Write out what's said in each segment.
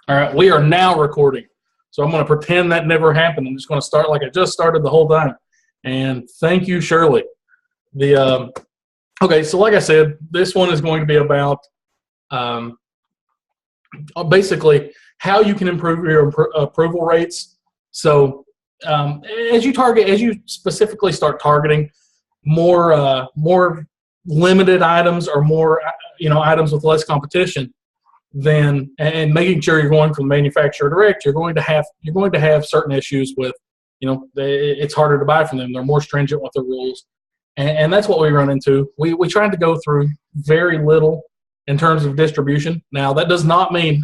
All right, we are now recording. So I'm going to pretend that never happened. I'm just going to start like I just started the whole time. And thank you, Shirley. Okay, so like I said, this one is going to be about um, basically how you can improve your approval rates. So as you specifically start targeting more limited items or more items with less competition, then and making sure you're going from manufacturer direct, you're going to have certain issues with, it's harder to buy from them. They're more stringent with the rules, and that's what we run into. We tried to go through very little in terms of distribution. Now that does not mean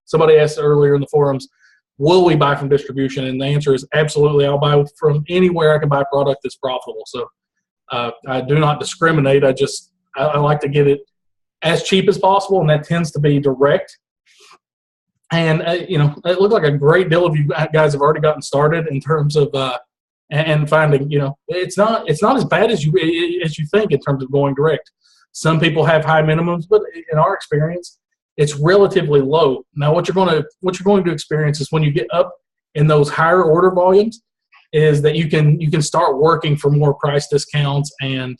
somebody asked earlier in the forums, will we buy from distribution? And the answer is absolutely. I'll buy from anywhere I can buy product that's profitable. So I do not discriminate. I like to get it as cheap as possible, and that tends to be direct. And it looked like a great deal of you guys have already gotten started in terms of and finding, it's not as bad as you think in terms of going direct. Some people have high minimums, but in our experience, it's relatively low. Now, what you're going to experience is when you get up in those higher order volumes, is that you can start working for more price discounts and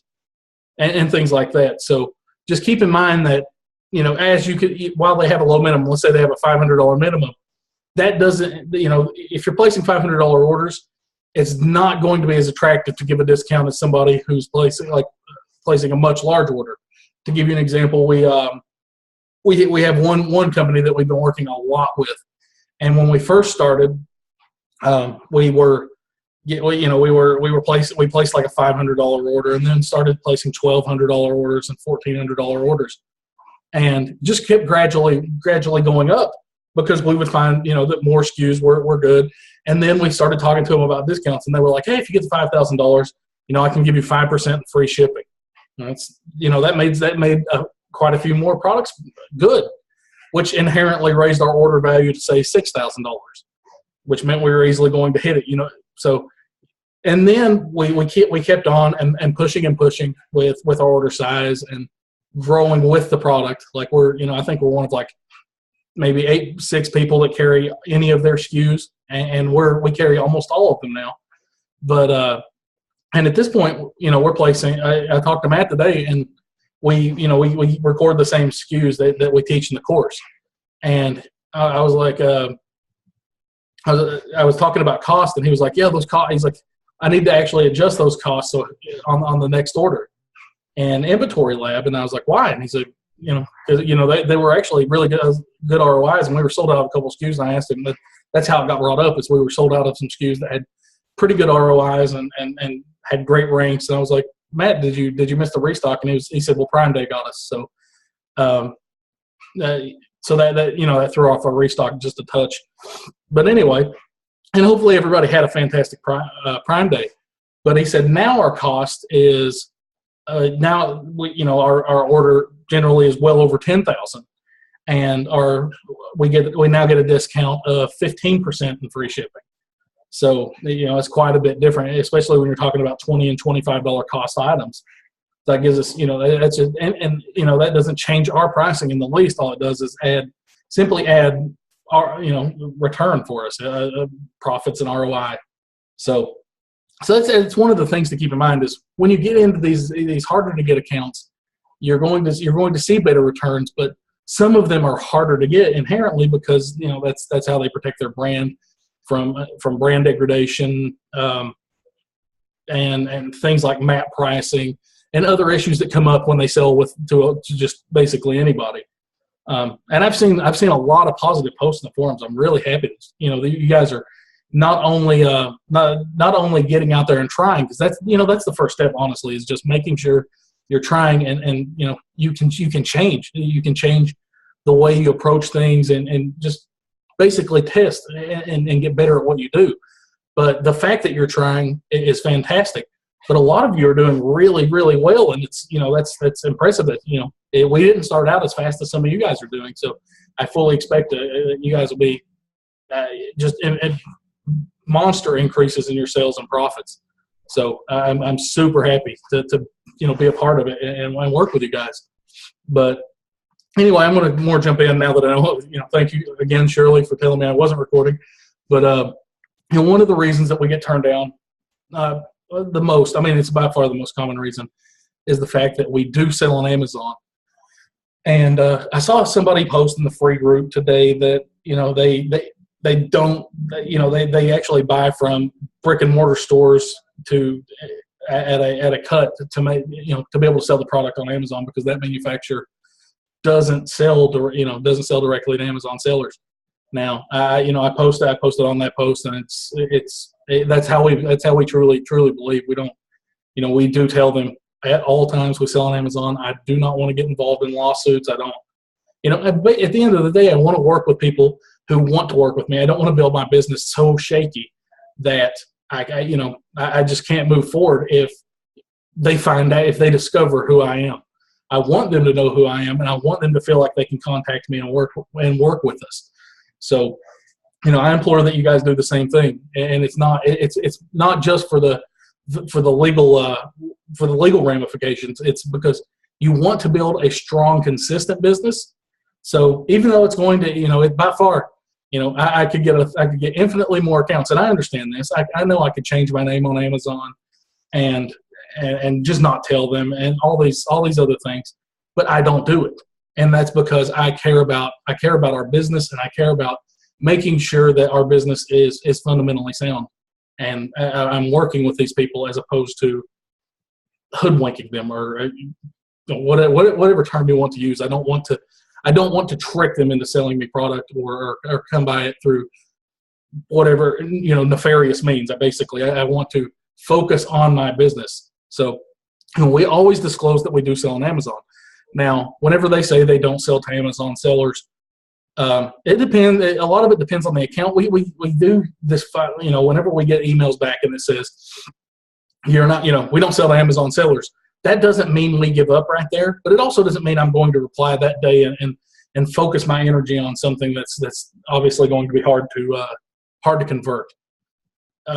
things like that. So just keep in mind that, while they have a low minimum, let's say they have a $500 minimum, that doesn't, if you're placing $500 orders, it's not going to be as attractive to give a discount as somebody who's placing a much larger order. To give you an example, we have one company that we've been working a lot with, and when we first started, we placed like a $500 order, and then started placing $1,200 orders and $1,400 orders, and just kept gradually going up because we would find that more SKUs were good, and then we started talking to them about discounts, and they were like, hey, if you get the $5,000, I can give you 5% free shipping. And that made quite a few more products good, which inherently raised our order value to say $6,000, which meant we were easily going to hit it. So. And then we kept on and pushing with our order size and growing with the product. Like I think we're one of like maybe 6 people that carry any of their SKUs, and we carry almost all of them now. But and at this point, we're placing. I talked to Matt today, and we record the same SKUs that we teach in the course. And I was like, I was talking about cost, and he was like, yeah, those costs. He's like, I need to actually adjust those costs on the next order and inventory lab. And I was like, why? And he said, because they were actually really good ROIs, and we were sold out of a couple of SKUs. And I asked him, that's how it got brought up, is we were sold out of some SKUs that had pretty good ROIs and had great ranks. And I was like, Matt, did you miss the restock? And he said, well, Prime Day got us. So that threw off our restock just a touch. But anyway. And hopefully everybody had a fantastic Prime Day. But he said now our cost is our order generally is well over 10,000, and we now get a discount of 15% in free shipping. So it's quite a bit different, especially when you're talking about $20 and $25 cost items. That gives us that doesn't change our pricing in the least. All it does is simply add our return for us, profits and ROI. So it's one of the things to keep in mind is when you get into these harder to get accounts, you're going to see better returns, but some of them are harder to get inherently because that's how they protect their brand from brand degradation and things like MAP pricing and other issues that come up when they sell to just basically anybody. And I've seen a lot of positive posts in the forums. I'm really happy. You guys are not only getting out there and trying, because that's the first step. Honestly, is just making sure you're trying and you can change. You can change the way you approach things and just basically test and get better at what you do. But the fact that you're trying is fantastic. But a lot of you are doing really, really well, and it's that's impressive. That we didn't start out as fast as some of you guys are doing. So I fully expect that you guys will be just monster increases in your sales and profits. So I'm super happy to be a part of it and work with you guys. But anyway, I'm going to more jump in now that I know. Thank you again, Shirley, for telling me I wasn't recording. But one of the reasons that we get turned down the most, I mean, it's by far the most common reason, is the fact that we do sell on Amazon. And I saw somebody post in the free group today that they don't, they actually buy from brick and mortar stores at a cut to make, to be able to sell the product on Amazon, because that manufacturer doesn't sell directly to Amazon sellers. Now, I posted on that post, and that's how we truly believe. We don't, we do tell them at all times we sell on Amazon. I do not want to get involved in lawsuits. I don't, at the end of the day, I want to work with people who want to work with me. I don't want to build my business so shaky that I just can't move forward if they discover who I am. I want them to know who I am, and I want them to feel like they can contact me and work with us. So, I implore that you guys do the same thing. And it's not just for the legal ramifications. It's because you want to build a strong, consistent business. So even though it's going to, by far, I could get infinitely more accounts, and I understand this. I know I could change my name on Amazon and just not tell them, and all these other things, but I don't do it. And that's because I care about our business, and I care about making sure that our business is fundamentally sound. And I'm working with these people as opposed to hoodwinking them, or whatever term you want to use. I don't want to trick them into selling me product or come by it through whatever nefarious means. I want to focus on my business. So we always disclose that we do sell on Amazon. Now, whenever they say they don't sell to Amazon sellers, it depends. A lot of it depends on the account. We do this, whenever we get emails back and it says, you're not, we don't sell to Amazon sellers. That doesn't mean we give up right there, but it also doesn't mean I'm going to reply that day and focus my energy on something that's obviously going to be hard to convert.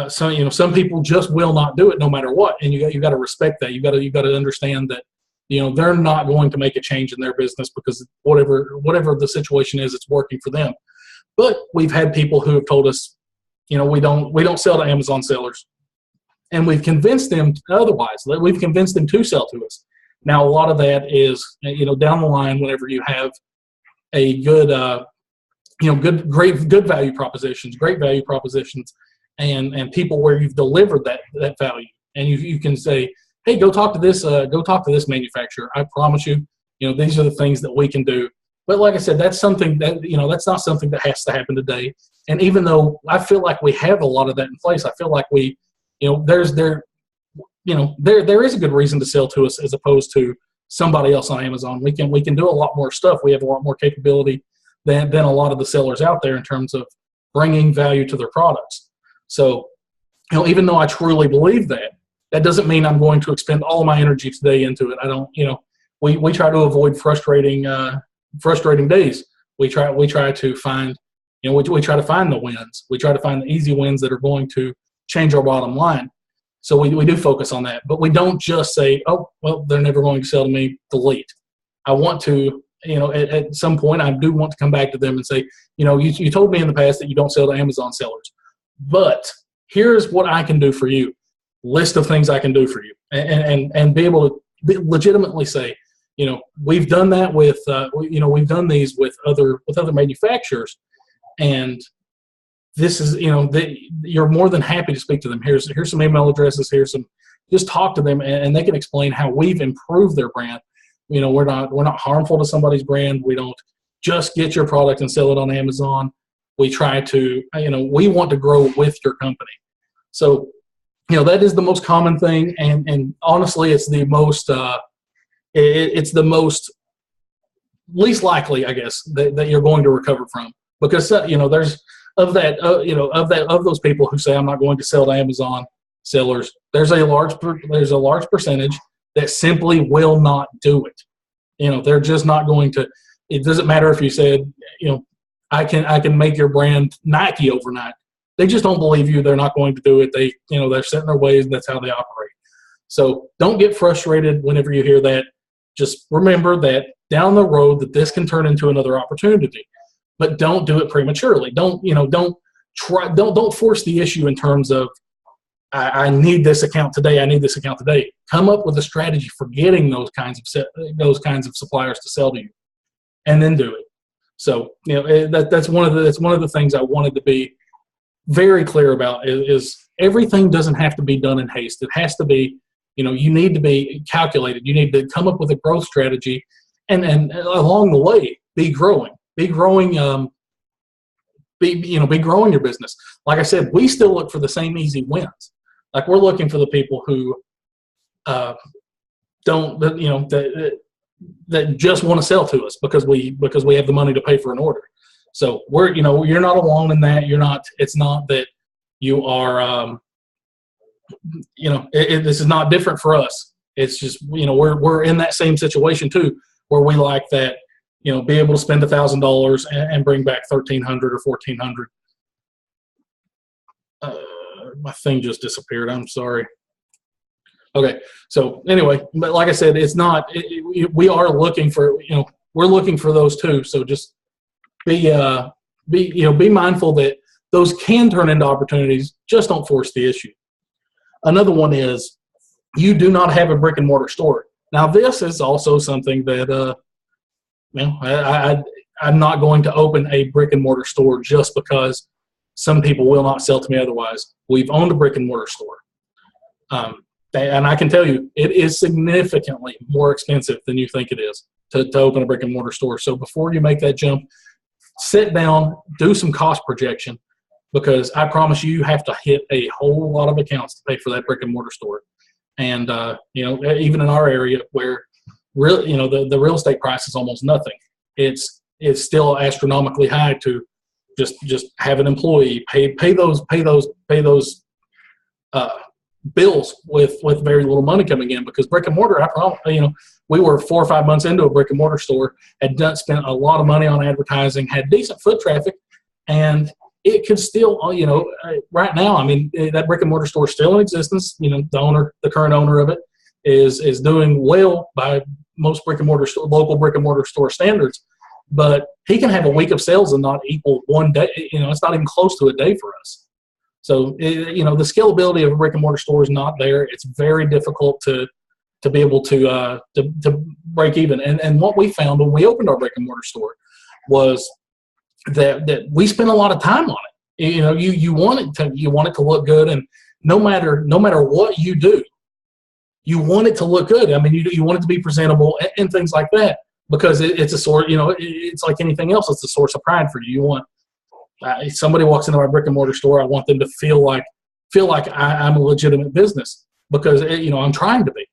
So some people just will not do it no matter what, and you got to respect that. You got to understand that they're not going to make a change in their business because whatever the situation is, it's working for them. But we've had people who have told us, we don't sell to Amazon sellers, and we've convinced them otherwise. We've convinced them to sell to us. Now, a lot of that is down the line, whenever you have a good value propositions, and people where you've delivered that value, and you can say, hey, go talk to this manufacturer. I promise you, these are the things that we can do. But like I said, that's something that, that's not something that has to happen today. And even though I feel like we have a lot of that in place, I feel like there is a good reason to sell to us as opposed to somebody else on Amazon. We can do a lot more stuff. We have a lot more capability than a lot of the sellers out there in terms of bringing value to their products. So, even though I truly believe that doesn't mean I'm going to expend all of my energy today into it. I don't, we try to avoid frustrating days. We try to find, we try to find the wins. We try to find the easy wins that are going to change our bottom line. So we do focus on that, but we don't just say, oh, well, they're never going to sell to me, delete. I want to, at some point I do want to come back to them and say, you told me in the past that you don't sell to Amazon sellers, but here's what I can do for you. List of things I can do for you, and be able to legitimately say, we've done that with, we've done these with other manufacturers, and this is, you're more than happy to speak to them. Here's some email addresses. Just talk to them, and they can explain how we've improved their brand. We're not harmful to somebody's brand. We don't just get your product and sell it on Amazon. We try to, we want to grow with your company. So, that is the most common thing, and honestly, it's the most least likely, I guess, that you're going to recover from, because there's of those people who say I'm not going to sell to Amazon sellers. There's a large percentage that simply will not do it. They're just not going to. It doesn't matter if you said, I can make your brand Nike overnight. They just don't believe you. They're not going to do it. They're set in their ways, and that's how they operate. So don't get frustrated whenever you hear that. Just remember that down the road that this can turn into another opportunity, but don't do it prematurely. Don't force the issue in terms of, I need this account today. I need this account today. Come up with a strategy for getting those kinds of suppliers to sell to you, and then do it. So that's one of the things I wanted to be very clear about is everything doesn't have to be done in haste. It has to be, you need to be calculated. You need to come up with a growth strategy, and along the way, be growing, be growing your business. Like I said, we still look for the same easy wins. Like, we're looking for the people who that just want to sell to us because we have the money to pay for an order. So you're not alone in that. It's not that you are, this is not different for us. It's just, we're in that same situation too, where we like that, be able to spend $1,000 and bring back 1,300 or 1,400. My thing just disappeared. I'm sorry. Okay. So anyway, but like I said, it's not, we are looking for, we're looking for those too. So just be mindful that those can turn into opportunities. Just don't force the issue. Another one is, you do not have a brick and mortar store. Now, this is also something that, I'm not going to open a brick and mortar store just because some people will not sell to me otherwise. We've owned a brick and mortar store. And I can tell you, it is significantly more expensive than you think it is to open a brick and mortar store. So before you make that jump, sit down, do some cost projection, because I promise you have to hit a whole lot of accounts to pay for that brick and mortar store. And, even in our area where the real estate price is almost nothing, it's still astronomically high to just have an employee pay those bills with very little money coming in. Because brick and mortar, we were 4 or 5 months into a brick and mortar store, had spent a lot of money on advertising, had decent foot traffic, and it could still, right now, that brick and mortar store is still in existence. The current owner of it is doing well by most local brick and mortar store standards. But he can have a week of sales and not equal one day. It's not even close to a day for us. So, the scalability of a brick and mortar store is not there. It's very difficult to be able to break even. And what we found when we opened our brick and mortar store was that we spent a lot of time on it. You want it to look good, and no matter what you do, you want it to look good. You want it to be presentable and things like that. Because it's a source, it's like anything else. It's a source of pride for you. You want, if somebody walks into my brick and mortar store, I want them to feel like I'm a legitimate business, because I'm trying to be.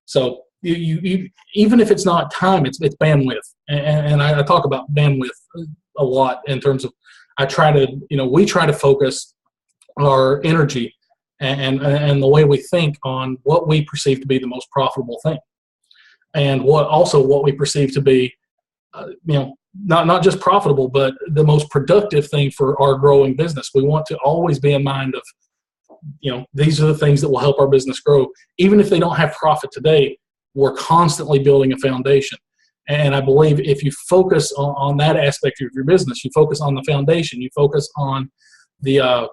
So you even if it's not time, it's bandwidth, and I talk about bandwidth a lot in terms of we try to focus our energy and the way we think on what we perceive to be the most profitable thing. And what we perceive to be, not just profitable, but the most productive thing for our growing business. We want to always be in mind of, these are the things that will help our business grow. Even if they don't have profit today, we're constantly building a foundation. And I believe if you focus on that aspect of your business, you focus on the foundation, you focus on the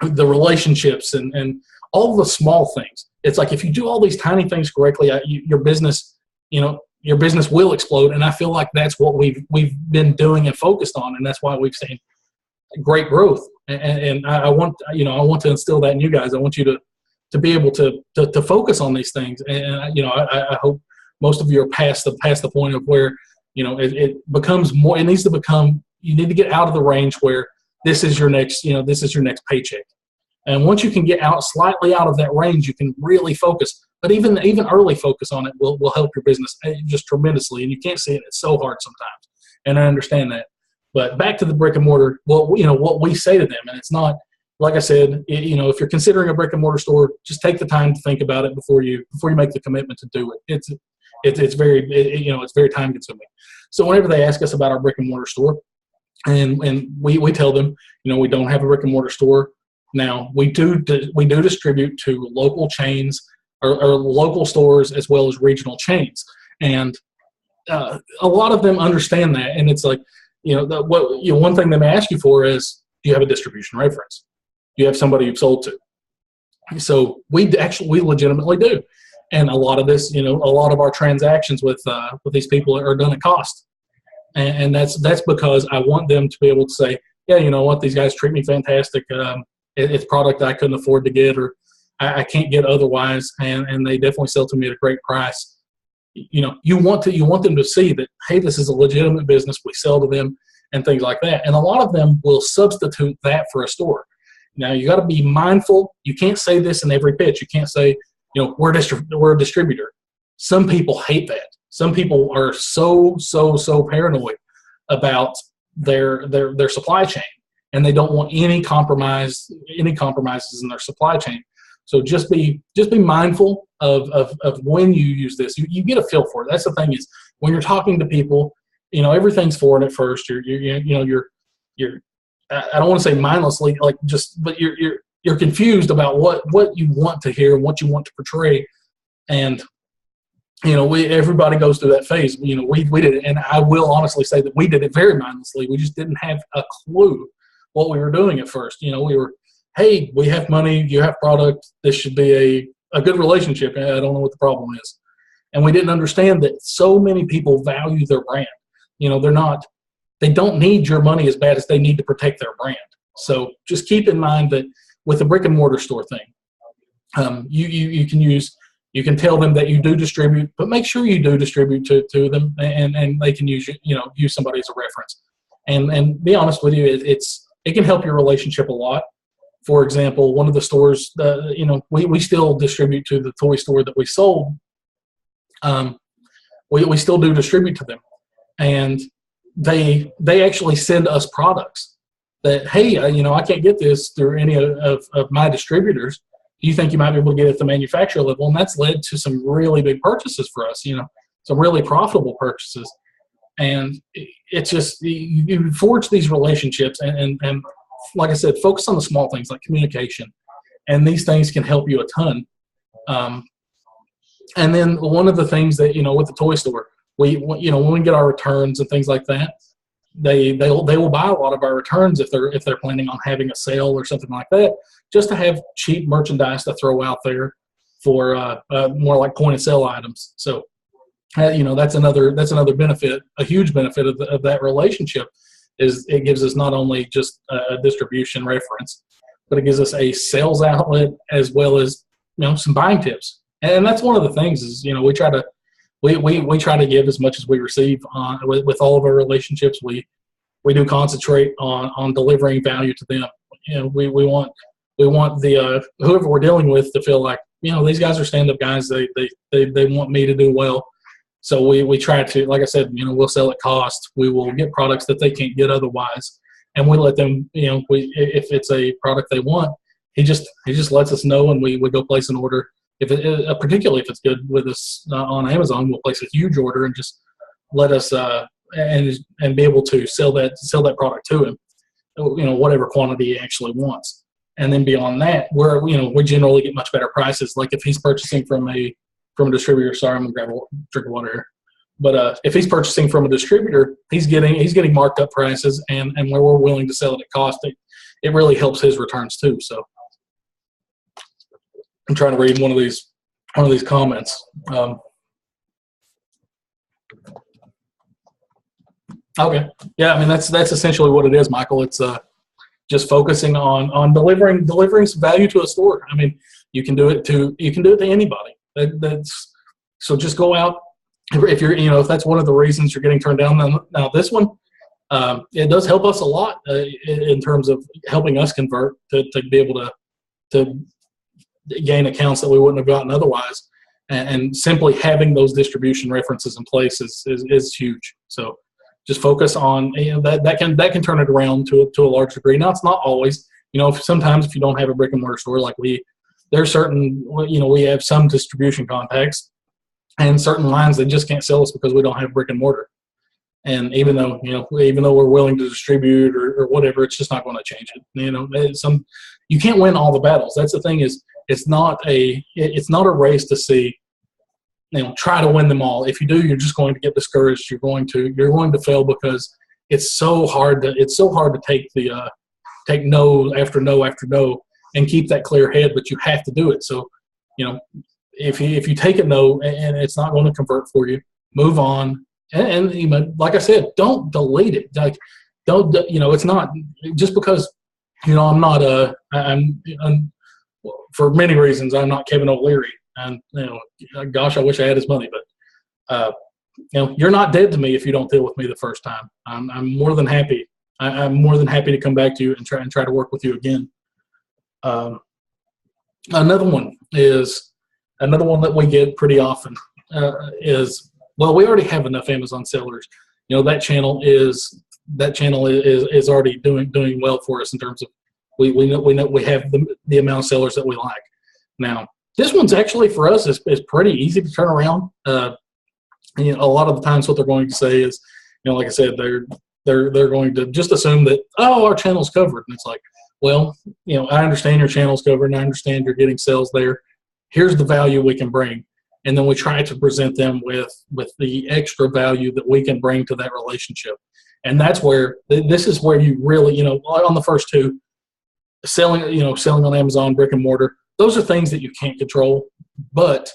relationships and all the small things. It's like, if you do all these tiny things correctly, your business will explode. And I feel like that's what we've been doing and focused on, and that's why we've seen great growth. And I want to instill that in you guys. I want you to be able to focus on these things. And I hope most of you are past the point of where it becomes more. It needs to become. You need to get out of the range where this is your next paycheck. And once you can get slightly out of that range, you can really focus. But even early focus on it will help your business just tremendously. And you can't see it. It's so hard sometimes. And I understand that. But back to the brick and mortar, what we say to them, and it's not, like I said, if you're considering a brick and mortar store, just take the time to think about it before you make the commitment to do it. It's very time consuming. So whenever they ask us about our brick and mortar store, and we tell them, we don't have a brick and mortar store. Now, we do distribute to local chains or local stores as well as regional chains. And a lot of them understand that, and it's like, one thing they may ask you for is, do you have a distribution reference? Do you have somebody you've sold to? So we legitimately do, and a lot of this, a lot of our transactions with these people are done at cost, and that's because I want them to be able to say, yeah, you know what, these guys treat me fantastic. It's product I couldn't afford to get, or I can't get otherwise, and they definitely sell to me at a great price. You want them to see that, hey, this is a legitimate business. We sell to them and things like that. And a lot of them will substitute that for a store. Now you got to be mindful. You can't say this in every pitch. You can't say, we're a distributor. Some people hate that. Some people are so paranoid about their supply chain, and they don't want any compromises in their supply chain. So just be mindful of when you use this. You get a feel for it. That's the thing, is when you're talking to people, everything's foreign at first. You're I don't want to say mindlessly, but you're confused about what you want to hear and what you want to portray. And everybody goes through that phase. We did it, and I will honestly say that we did it very mindlessly. We just didn't have a clue what we were doing at first. We were, hey, we have money, you have product, this should be a good relationship. I don't know what the problem is. And we didn't understand that so many people value their brand. They don't need your money as bad as they need to protect their brand. So just keep in mind that with the brick and mortar store thing, you can tell them that you do distribute, but make sure you do distribute to them, and they can use somebody as a reference. And be honest with you, it can help your relationship a lot. For example, one of the stores, we still distribute to the toy store that we sold. We still do distribute to them, and they actually send us products that, hey, I can't get this through any of my distributors. Do you think you might be able to get it at the manufacturer level? And that's led to some really big purchases for us, some really profitable purchases. And it's just, you forge these relationships, and like I said, focus on the small things like communication, and these things can help you a ton. And then one of the things that, with the toy store, when we get our returns and things like that, they will buy a lot of our returns if they're planning on having a sale or something like that, just to have cheap merchandise to throw out there for more like point of sale items. So that's another benefit, a huge benefit of that relationship, is it gives us not only just a distribution reference, but it gives us a sales outlet as well as some buying tips. And that's one of the things is we try to give as much as we receive with all of our relationships. We do concentrate on delivering value to them. We want the whoever we're dealing with to feel like these guys are stand-up guys. They want me to do well. So we try to, like I said, we'll sell at cost. We will get products that they can't get otherwise, and we let them. If it's a product they want, he just lets us know, and we go place an order. Particularly if it's good with us on Amazon, we'll place a huge order and just let us and be able to sell that product to him, whatever quantity he actually wants. And then beyond that, we generally get much better prices. Like if he's purchasing from a distributor, sorry, I'm gonna grab a drink of water here. But if he's purchasing from a distributor, he's getting marked up prices, and where we're willing to sell it at cost, it really helps his returns too. So I'm trying to read one of these comments. Okay, yeah, I mean that's essentially what it is, Michael. It's just focusing on delivering some value to a store. I mean, you can do it to anybody. So just go out. If you're if that's one of the reasons you're getting turned down. Now this one, it does help us a lot in terms of helping us convert to be able to gain accounts that we wouldn't have gotten otherwise, and simply having those distribution references in place is huge. So just focus on that can turn it around to a large degree. Now it's not always, sometimes if you don't have a brick and mortar store like there's certain, we have some distribution contacts and certain lines that just can't sell us because we don't have brick and mortar. And even though we're willing to distribute or whatever, it's just not going to change it. You can't win all the battles. That's the thing, is it's not a race to see try to win them all. If you do, you're just going to get discouraged. You're going to fail because it's so hard to take no after no after no and keep that clear head, but you have to do it. So, if you take a no and it's not going to convert for you, move on. And like I said, don't delete it. Like, don't, it's not just because, I'm for many reasons, I'm not Kevin O'Leary. And, gosh, I wish I had his money, but, you're not dead to me if you don't deal with me the first time. I'm more than happy. I'm more than happy to come back to you and try to work with you again. Another one that we get pretty often is, well, we already have enough Amazon sellers. That channel is already doing well for us in terms of we know we have the amount of sellers that we like. Now, this one's actually for us is pretty easy to turn around. A lot of the times what they're going to say is, like I said, they're going to just assume that, oh, our channel's covered. And it's like, well, I understand your channel's covered and I understand you're getting sales there. Here's the value we can bring. And then we try to present them with the extra value that we can bring to that relationship. And that's where, this is where you really, on the first two, selling on Amazon, brick and mortar, those are things that you can't control. But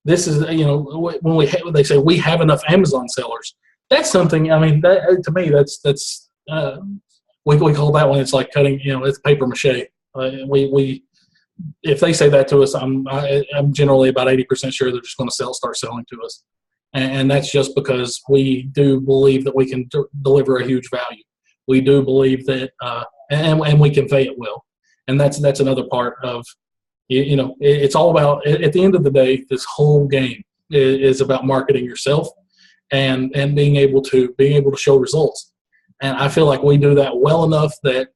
this is, when they say we have enough Amazon sellers, that's something, that, to me, that's we call that one, it's like cutting, it's paper mache. If they say that to us, I'm generally about 80% sure they're just going to start selling to us. And that's just because we do believe that we can deliver a huge value. We do believe that, and we convey it well. And that's another part of, it's all about, at the end of the day, this whole game is about marketing yourself and being able to show results. And I feel like we do that well enough that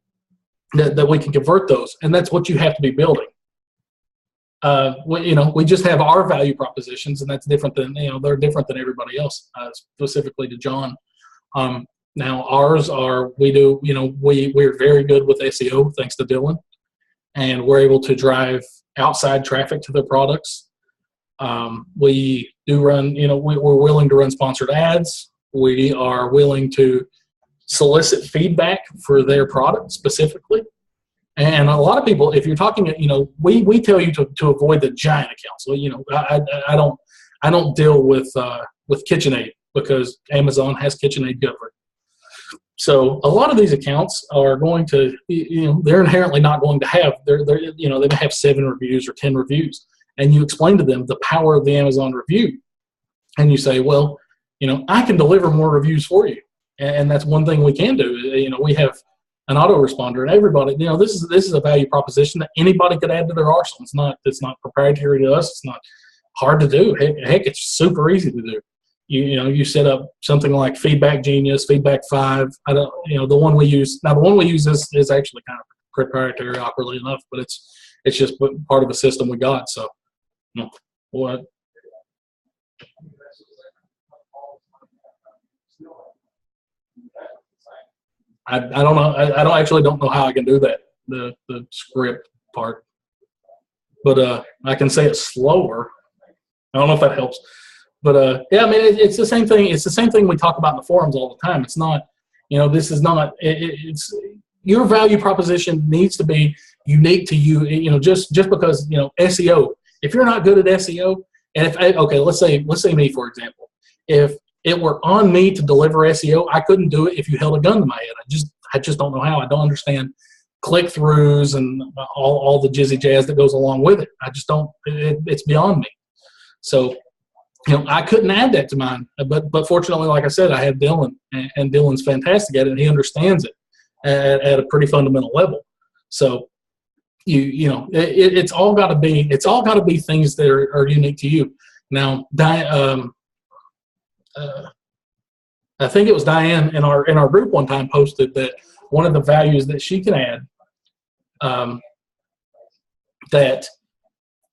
we can convert those. And that's what you have to be building. We just have our value propositions, and that's different than, they're different than everybody else, specifically to John. Now ours are, we're very good with SEO, thanks to Dylan, and we're able to drive outside traffic to their products. We do run, we're willing to run sponsored ads. We are willing to solicit feedback for their product specifically. And a lot of people, if you're talking, we tell you to avoid the giant accounts. So, I don't deal with KitchenAid because Amazon has KitchenAid covered. So a lot of these accounts are going to, they're inherently not going to have, they may have 7 reviews or 10 reviews. And you explain to them the power of the Amazon review. And you say, well, I can deliver more reviews for you. And that's one thing we can do. We have an autoresponder, and everybody, this is a value proposition that anybody could add to their arsenal. It's not proprietary to us. It's not hard to do. Heck, it's super easy to do. You set up something like Feedback Genius, Feedback 5. The one we use is actually kind of proprietary, awkwardly enough, but it's just part of a system we got. So, what? I don't know. I don't know how I can do that, the script part. But I can say it slower. I don't know if that helps. But it's the same thing. It's the same thing we talk about in the forums all the time. It's not, this is not. It's your value proposition needs to be unique to you. Just because SEO. If you're not good at SEO, and let's say me, for example, if it were on me to deliver SEO, I couldn't do it if you held a gun to my head. I just don't know how. I don't understand click-throughs and all the jizzy jazz that goes along with it. I just don't. It's beyond me. So, I couldn't add that to mine. But fortunately, like I said, I have Dylan, and Dylan's fantastic at it. And he understands it at a pretty fundamental level. So, it's all got to be things that are unique to you. Now, I think it was Diane in our group one time posted that one of the values that she can add, that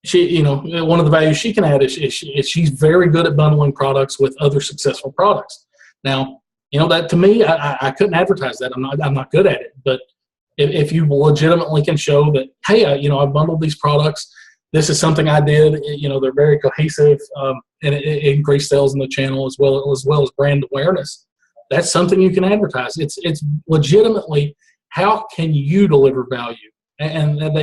she, one of the values she can add is she's very good at bundling products with other successful products. Now, that to me, I couldn't advertise that. I'm not good at it. But if you legitimately can show that, hey, I bundled these products. This is something I did. They're very cohesive. and it increased sales in the channel as well as brand awareness. That's something you can advertise. It's legitimately, how can you deliver value? And that,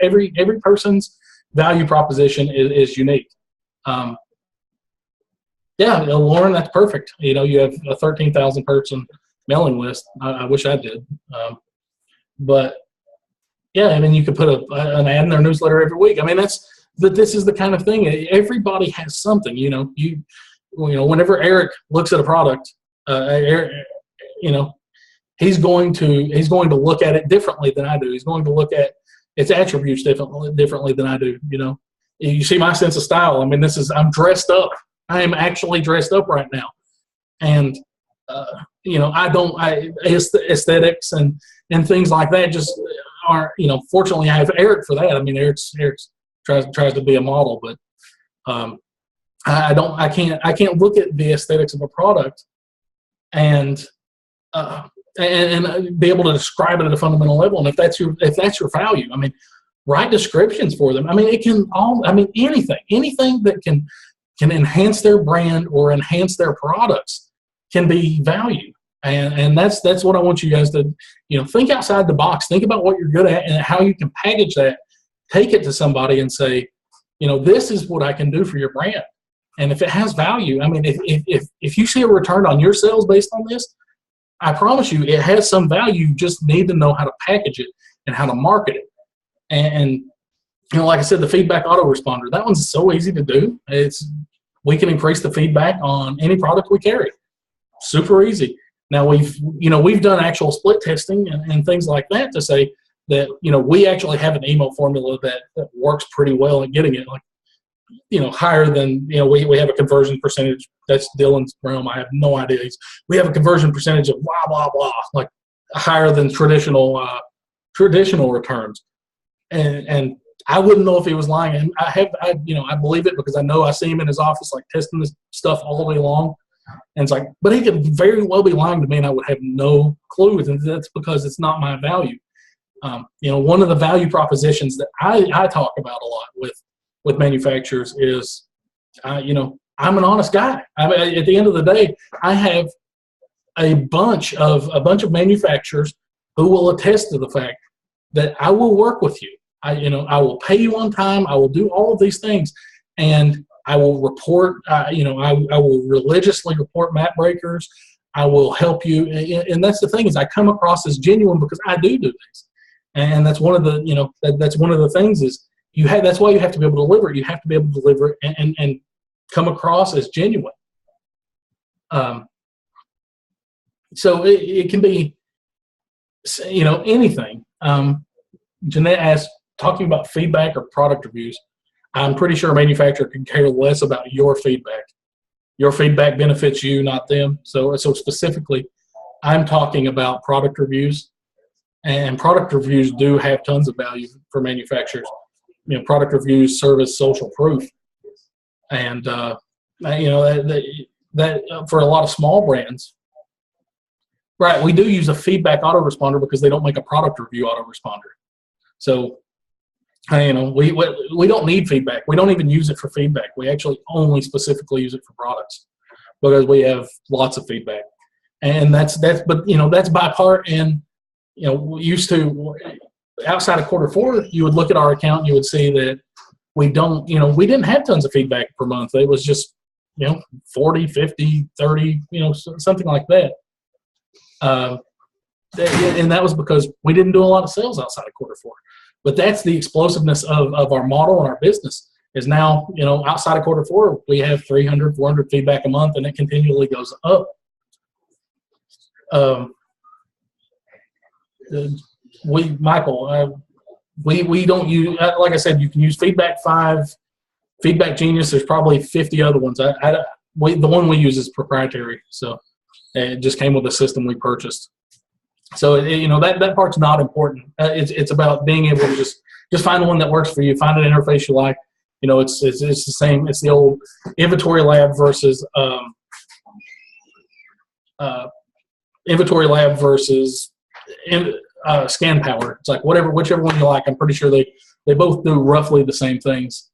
every person's value proposition is unique. Lauren, that's perfect. You have a 13,000 person mailing list. I wish I did. But yeah, I mean, you could put an ad in their newsletter every week. I mean, this is the kind of thing. Everybody has something, whenever Eric looks at a product, he's going to look at it differently than I do. He's going to look at its attributes differently than I do. You see my sense of style. I mean, I'm dressed up. I am actually dressed up right now. And, aesthetics and things like that just aren't, fortunately I have Eric for that. I mean, Eric tries to be a model, but I can't look at the aesthetics of a product and be able to describe it at a fundamental level. And if that's your value, I mean, write descriptions for them. I mean, anything that can enhance their brand or enhance their products can be value. And that's what I want you guys to, think outside the box. Think about what you're good at and how you can package that, take it to somebody and say, this is what I can do for your brand. And if it has value, I mean, if you see a return on your sales based on this, I promise you it has some value. You just need to know how to package it and how to market it. And like I said, the feedback autoresponder, that one's so easy to do. We can increase the feedback on any product we carry. Super easy. Now we've done actual split testing and things like that to say that, we actually have an email formula that works pretty well at getting it, like, higher than, we have a conversion percentage. That's Dylan's realm. I have no idea. We have a conversion percentage of blah, blah, blah, like higher than traditional returns. And I wouldn't know if he was lying. And I believe it because I see him in his office, like testing this stuff all the way long. And it's like, but he could very well be lying to me and I would have no clue. And that's because it's not my value. One of the value propositions that I talk about a lot with manufacturers is, I'm an honest guy. At the end of the day, I have a bunch of manufacturers who will attest to the fact that I will work with you. I will pay you on time. I will do all of these things, and I will report. I will religiously report map breakers. I will help you, and that's the thing is I come across as genuine because I do these, and that's one of the that's one of the things is that's why you have to be able to deliver it. You have to be able to deliver it and come across as genuine. So it can be, anything. Jeanette asked, talking about feedback or product reviews, I'm pretty sure a manufacturer can care less about your feedback. Your feedback benefits you, not them. So specifically, I'm talking about product reviews, and product reviews do have tons of value for manufacturers. Product reviews serve as social proof, and that for a lot of small brands, right? We do use a feedback autoresponder because they don't make a product review autoresponder. So, we don't need feedback. We don't even use it for feedback. We actually only specifically use it for products because we have lots of feedback, and that's by part. And used to outside of Q4, you would look at our account and you would see that we didn't have tons of feedback per month. It was just 40, 50, 30, something like that. And that was because we didn't do a lot of sales outside of Q4. But that's the explosiveness of our model and our business is now, outside of Q4, we have 300, 400 feedback a month, and it continually goes up. We don't use, like I said, you can use Feedback 5, Feedback Genius. There's probably 50 other ones. The one we use is proprietary. So it just came with a system we purchased. So, that part's not important. It's about being able to just find the one that works for you, find an interface you like. It's the same. It's the old Inventory Lab versus Scan Power. It's like whichever one you like. I'm pretty sure they both do roughly the same things.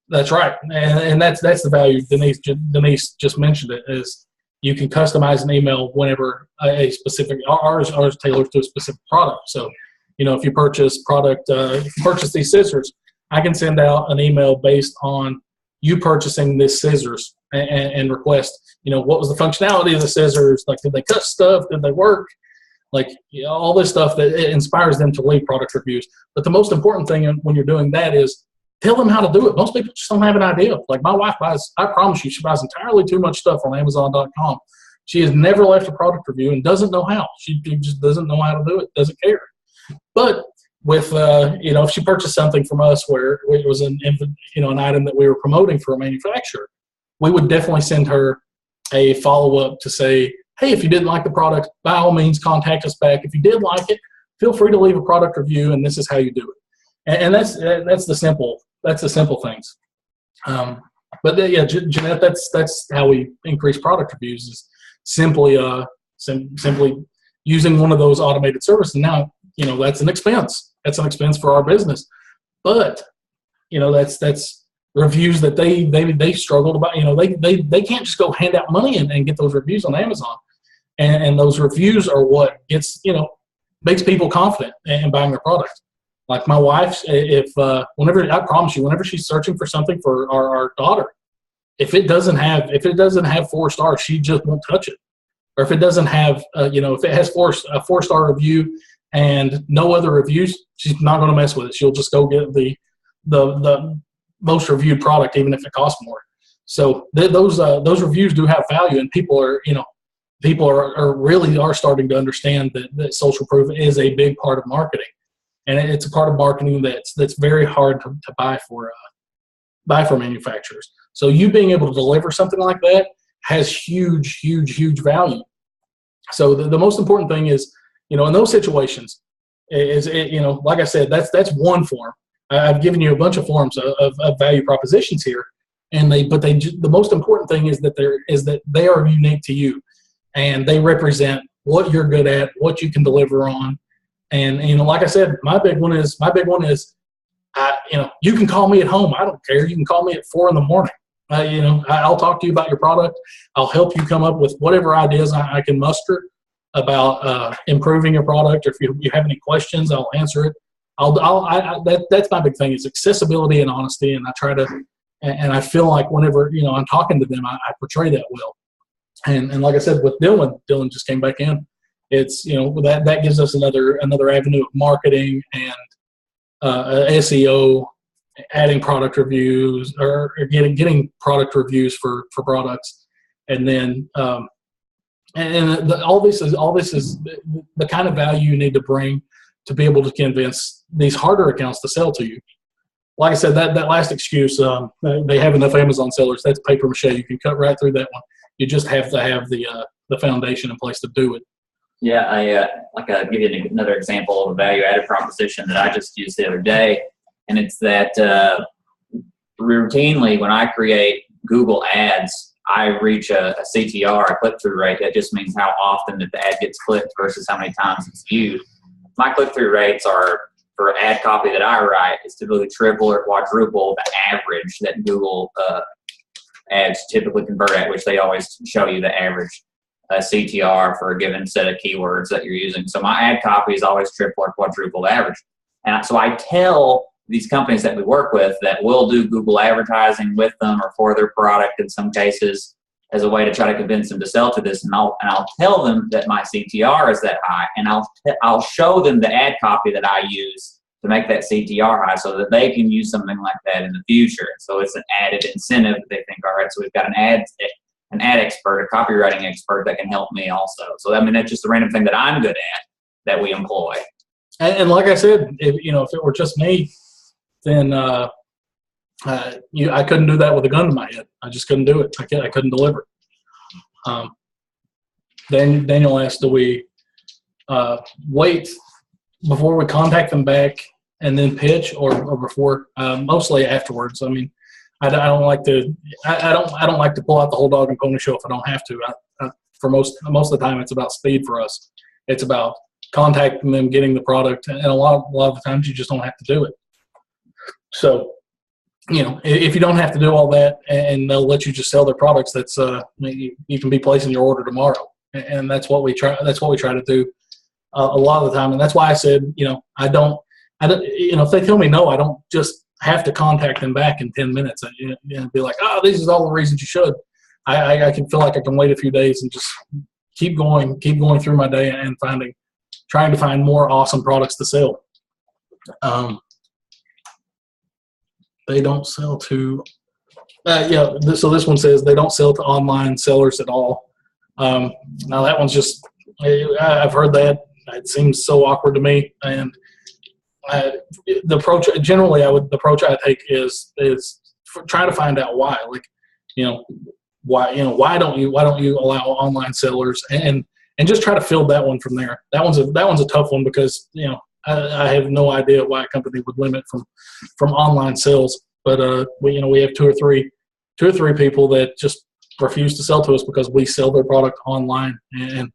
That's right, and that's the value. Denise just mentioned it, is you can customize an email whenever a specific, ours tailored to a specific product. So, if you purchase if you purchase these scissors, I can send out an email based on you purchasing this scissors and request, what was the functionality of the scissors? Like, did they cut stuff? Did they work? Like, all this stuff that it inspires them to leave product reviews. But the most important thing when you're doing that is tell them how to do it. Most people just don't have an idea. Like, my wife I promise you, she buys entirely too much stuff on Amazon.com. She has never left a product review and doesn't know how. She just doesn't know how to do it, doesn't care. But with, if she purchased something from us where it was an item that we were promoting for a manufacturer, we would definitely send her a follow-up to say, hey, if you didn't like the product, by all means, contact us back. If you did like it, feel free to leave a product review, and this is how you do it. And that's the simple things. But yeah, Jeanette, that's how we increase product reviews, is simply using one of those automated services. Now, that's an expense. That's an expense for our business, but that's reviews that they struggle to buy. They can't just go hand out money and get those reviews on Amazon, and those reviews are what makes people confident in buying their product. Like my wife, I promise you, whenever she's searching for something for our daughter, if it doesn't have 4 stars, she just won't touch it. Or if it doesn't have, if it has a 4-star review and no other reviews, she's not going to mess with it. She'll just go get the most reviewed product, even if it costs more. So those reviews do have value, and people are really starting to understand that social proof is a big part of marketing, and it's a part of marketing that's very hard to buy for manufacturers. So you being able to deliver something like that has huge value. So the most important thing is, in those situations, is like I said, that's one form. I've given you a bunch of forms of value propositions here, the most important thing is that they are unique to you, and they represent what you're good at, what you can deliver on. And like I said, my big one is you can call me at home. I don't care. You can call me at 4 a.m. I'll talk to you about your product. I'll help you come up with whatever ideas I can muster about improving your product. Or if you have any questions, I'll answer it. That's my big thing, is accessibility and honesty. And I try to, and I feel like whenever, I'm talking to them, I portray that well. And like I said, with Dylan just came back in. It's, that gives us another avenue of marketing and SEO, adding product reviews or getting product reviews for products. And then, all this is the kind of value you need to bring to be able to convince these harder accounts to sell to you. Like I said, that last excuse, they have enough Amazon sellers, that's paper mache. You can cut right through that one. You just have to have the foundation in place to do it. Yeah, I'll give you another example of a value-added proposition that I just used the other day, and it's that routinely when I create Google ads, I reach a CTR, a click-through rate. That just means how often that the ad gets clicked versus how many times it's viewed. My click-through rates are, for ad copy that I write, is typically triple or quadruple the average that Google ads typically convert at, which they always show you the average CTR for a given set of keywords that you're using. So my ad copy is always triple or quadruple the average. And so I tell these companies that we work with that we'll do Google advertising with them or for their product in some cases as a way to try to convince them to sell to this. And I'll tell them that my CTR is that high, and I'll show them the ad copy that I use to make that CTR high so that they can use something like that in the future. So it's an added incentive that they think, all right, so we've got an ad expert, a copywriting expert that can help me also. So that's just a random thing that I'm good at that we employ. And like I said, if it were just me, then I couldn't do that with a gun to my head. I just couldn't do it. I couldn't deliver. Daniel asked, do we wait before we contact them back and then pitch, or before? Mostly afterwards. I mean, I don't like to pull out the whole dog and pony show if I don't have to. For most of the time, it's about speed for us. It's about contacting them, getting the product, and a lot of the times you just don't have to do it. So if you don't have to do all that and they'll let you just sell their products, that's you can be placing your order tomorrow, and that's what we try. That's what we try to do a lot of the time, and that's why I said, I don't, if they tell me no, I don't just have to contact them back in 10 minutes and be like, oh, these are all the reasons you should. I can feel like I can wait a few days and just keep going through my day and trying to find more awesome products to sell. They don't sell to, so this one says they don't sell to online sellers at all. Now that one's just, I've heard that. It seems so awkward to me. And the approach I take is try to find out why. Like, why don't you allow online sellers, and just try to fill that one from there. That one's a tough one because I have no idea why a company would limit from online sales. But we have two or three people that just refuse to sell to us because we sell their product online. And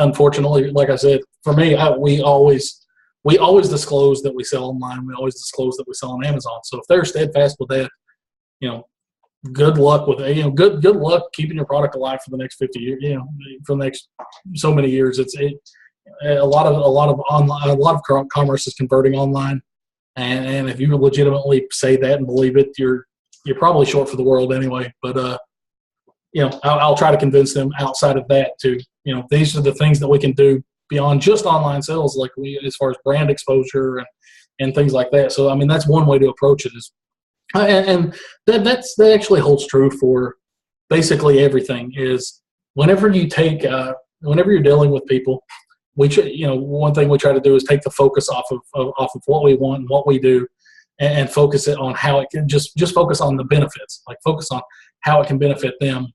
unfortunately, like I said, for me, we always disclose that we sell online. We always disclose that we sell on Amazon. So if they're steadfast with that, good luck with it. Good luck keeping your product alive for the next 50 years. For the next so many years. A lot of current commerce is converting online, and if you legitimately say that and believe it, you're probably short for the world anyway. But I'll try to convince them outside of that to these are the things that we can do beyond just online sales, like as far as brand exposure and things like that. So I mean that's one way to approach it is. And that actually holds true for basically everything. Is whenever you're dealing with people, one thing we try to do is take the focus off of what we want and what we do, and focus it on how it can just focus on the benefits. Like focus on how it can benefit them.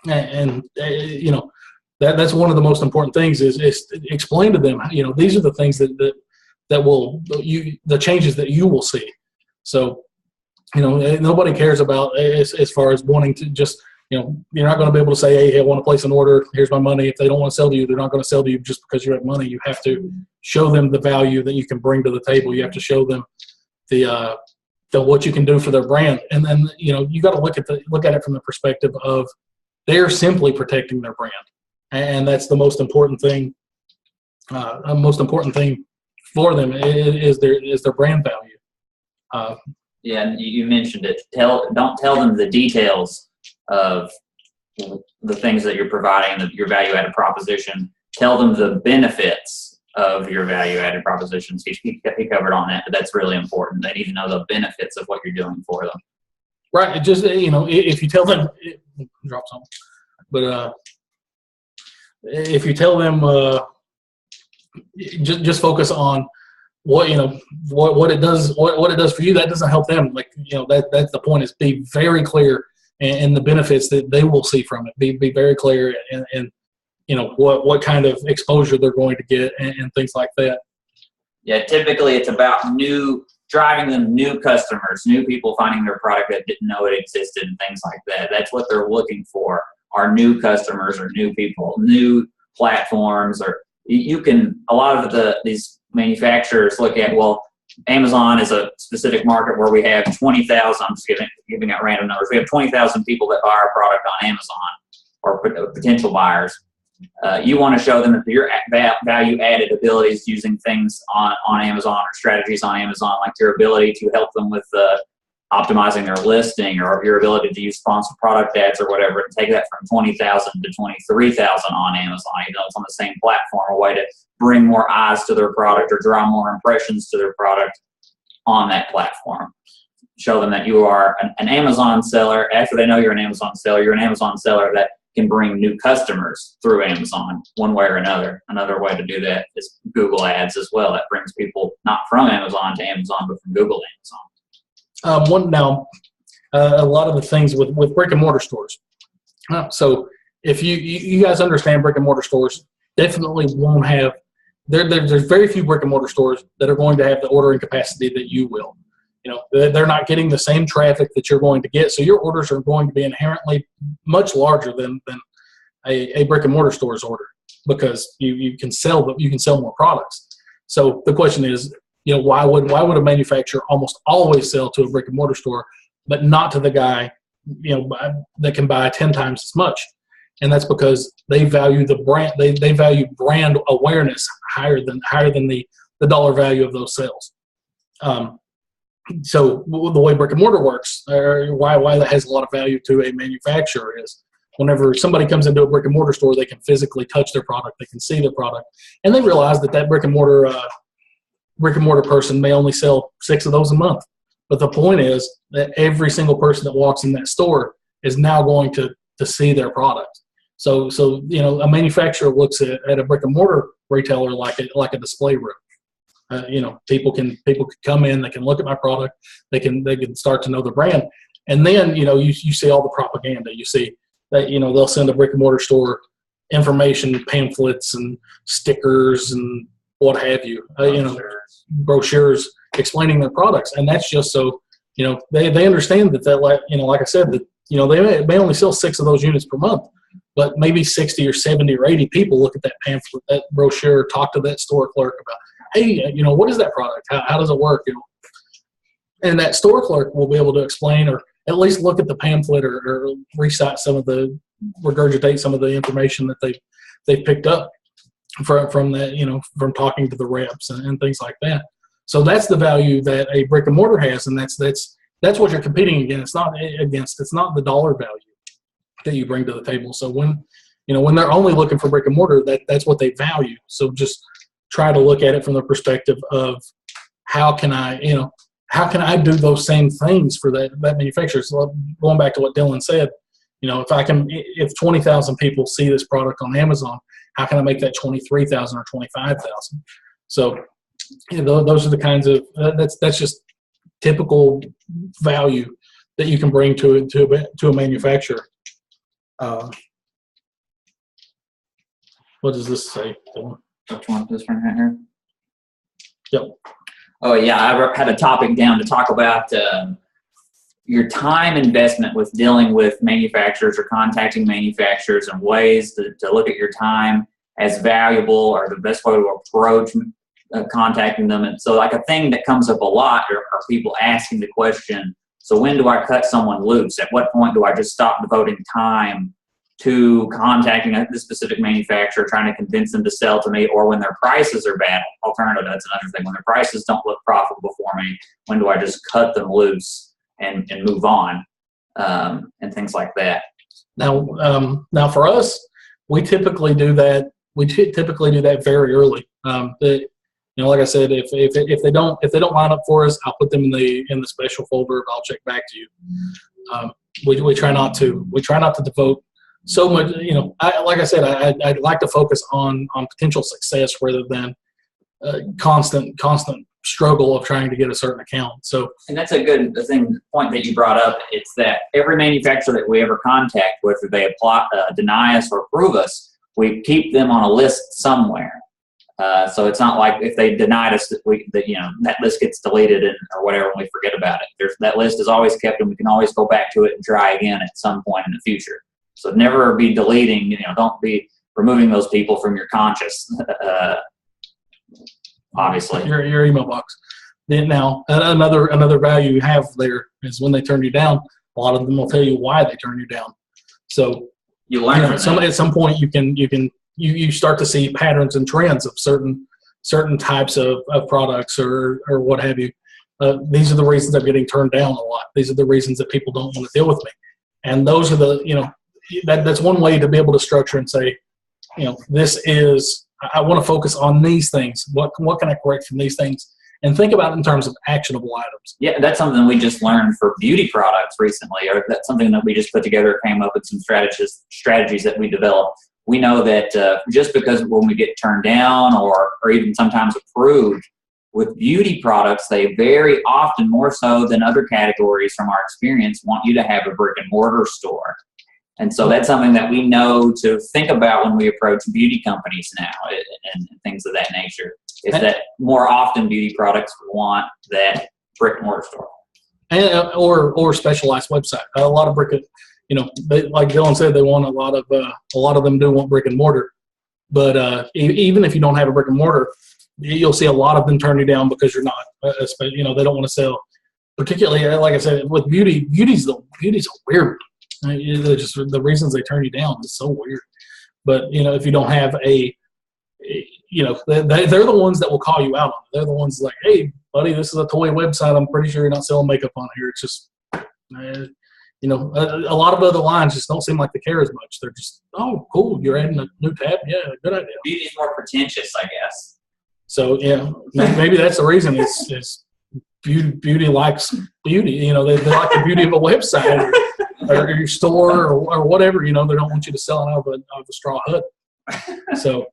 That's one of the most important things is explain to them. These are the things that will the changes that you will see. So, nobody cares about as far as wanting to just, you're not going to be able to say, hey, I want to place an order. Here's my money. If they don't want to sell to you, they're not going to sell to you just because you have money. You have to show them the value that you can bring to the table. You have to show them the what you can do for their brand. And then, you got to look at it from the perspective of they're simply protecting their brand. And that's the most important thing. For them is their brand value. And you mentioned it. Don't tell them the details of the things that you're providing, your value-added proposition. Tell them the benefits of your value-added propositions. He covered on that, but that's really important. They need to know the benefits of what you're doing for them. Right. Just if you tell them, drop something. But if you tell them, just focus on what it does for you, that doesn't help them. Like that's the point, is be very clear in the benefits that they will see from it. Be very clear and what kind of exposure they're going to get and things like that. Yeah, typically it's about driving them new customers, new people finding their product that didn't know it existed and things like that. That's what they're looking for, are new customers or new people, new platforms. Or a lot of these manufacturers look at, well, Amazon is a specific market where we have 20,000, I'm just giving out random numbers. We have 20,000 people that buy our product on Amazon, or potential buyers. You want to show them that your value-added abilities using things on Amazon, or strategies on Amazon, like your ability to help them with optimizing their listing, or your ability to use sponsored product ads or whatever, and take that from 20,000 to 23,000 on Amazon, even though it's on the same platform, a way to bring more eyes to their product or draw more impressions to their product on that platform. Show them that you are an Amazon seller. After they know you're an Amazon seller, you're an Amazon seller that can bring new customers through Amazon one way or another. Another way to do that is Google Ads as well. That brings people not from Amazon to Amazon, but from Google to Amazon. A lot of the things with brick and mortar stores. So if you guys understand, brick and mortar stores definitely won't have. There's very few brick and mortar stores that are going to have the ordering capacity that you will. They're not getting the same traffic that you're going to get, so your orders are going to be inherently much larger than a brick and mortar store's order, because you can sell more products. So the question is, why would a manufacturer almost always sell to a brick and mortar store, but not to the guy, that can buy 10 times as much? And that's because they value the brand. They value brand awareness higher than the dollar value of those sales. So the way brick and mortar works, or why that has a lot of value to a manufacturer, is whenever somebody comes into a brick and mortar store, they can physically touch their product, they can see their product, and they realize that brick and mortar person may only sell 6 of those a month. But the point is that every single person that walks in that store is now going to see their product. So a manufacturer looks at a brick and mortar retailer like a display room. People can come in, they can look at my product, they can start to know the brand, and then you see all the propaganda. You see that they'll send a brick and mortar store information pamphlets and stickers and what have you, brochures explaining their products, and that's just so they understand that like I said, that they may only sell 6 of those units per month, but maybe 60 or 70 or 80 people look at that pamphlet, that brochure, talk to that store clerk about, hey, what is that product? How does it work? And that store clerk will be able to explain, or at least look at the pamphlet, or regurgitate some of the information that they've picked up from that, from talking to the reps and things like that. So that's the value that a brick and mortar has, and that's what you're competing against. It's not the dollar value that you bring to the table. So when they're only looking for brick and mortar, that's what they value. So just try to look at it from the perspective of how can I do those same things for that manufacturer. So going back to what Dylan said, if 20,000 people see this product on Amazon, how can I make that 23,000 or 25,000? So those are the kinds of that's just typical value that you can bring to a manufacturer. What does this say, Dylan? Which one? This one right here? Yep. Oh, yeah. I had a topic down to talk about your time investment with dealing with manufacturers or contacting manufacturers, and ways to look at your time as valuable, or the best way to approach contacting them. And so, like, a thing that comes up a lot are people asking the question, so when do I cut someone loose? At what point do I just stop devoting time to contacting this specific manufacturer, trying to convince them to sell to me, or when their prices are bad? Alternative, that's another thing. When their prices don't look profitable for me, when do I just cut them loose and move on, and things like that? Now for us, we typically do that. We typically do that very early. Like I said, if they don't line up for us, I'll put them in the special folder. I'll check back to you. We try not to devote so much. Like I said, I'd like to focus on potential success rather than constant struggle of trying to get a certain account. So, and that's a good point that you brought up. It's that every manufacturer that we ever contact, whether they deny us or approve us, we keep them on a list somewhere. So it's not like if they denied us that list gets deleted or whatever, and we forget about it. That list is always kept, and we can always go back to it and try again at some point in the future. So never be deleting. Don't be removing those people from your conscious. Obviously, your email box. Then now another value you have there is when they turn you down. A lot of them will tell you why they turn you down. So you learn at some point you start to see patterns and trends of certain types of products or what have you. These are the reasons I'm getting turned down a lot. These are the reasons that people don't want to deal with me. And those are that's one way to be able to structure and say, I want to focus on these things. What can I correct from these things? And think about it in terms of actionable items. Yeah, that's something we just learned for beauty products recently, or that's something that we just put together, came up with some strategies that we developed. We know that just because when we get turned down or even sometimes approved with beauty products, they very often, more so than other categories from our experience, want you to have a brick and mortar store. And so that's something that we know to think about when we approach beauty companies now and things of that nature, is that more often beauty products want that brick and mortar store. And, or specialized website. A lot of brick, like Dylan said, they want a lot of them do want brick and mortar. But even if you don't have a brick and mortar, you'll see a lot of them turn you down because you're not. They don't want to sell. Particularly, like I said, with beauty's a weird one. Just the reasons they turn you down is so weird. But if you don't have they're the ones that will call you out on it. They're the ones like, hey, buddy, this is a toy website. I'm pretty sure you're not selling makeup on here. It's just, a lot of other lines just don't seem like they care as much. They're just, oh, cool, you're adding a new tab. Yeah, good idea. Beauty's more pretentious, I guess. So yeah, maybe that's the reason. Is beauty likes beauty. They like the beauty of a website or your store or whatever. They don't want you to sell it out of a straw hut. So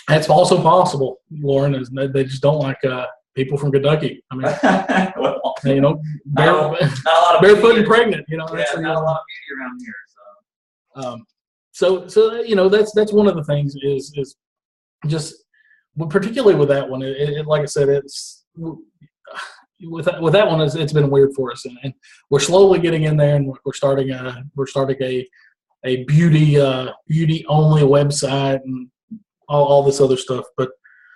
that's also possible, Lauren. Is they just don't like people from Kentucky. I mean, well, barefoot and pregnant. That's not a lot of beauty around here. So that's one of the things is just particularly with that one. Like I said, it's with that one. It's been weird for us, and we're slowly getting in there, and we're starting a beauty only website and all this other stuff. But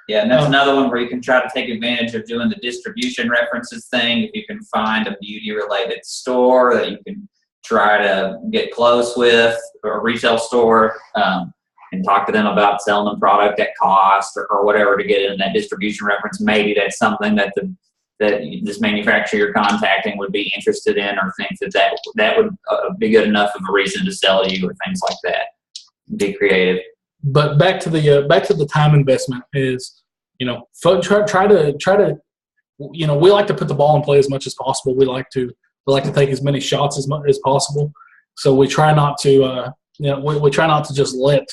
yeah, and that's another one where you can try to take advantage of doing the distribution references thing. If you can find a beauty related store that you can try to get close with, or a retail store, and talk to them about selling them product at cost or whatever to get in that distribution reference. Maybe that's something that this manufacturer you're contacting would be interested in, or think that would be good enough of a reason to sell you, or things like that. Be creative. But back to the time investment is, try to, we like to put the ball in play as much as possible. We like to take as many shots as possible. So we try not to, we try not to just let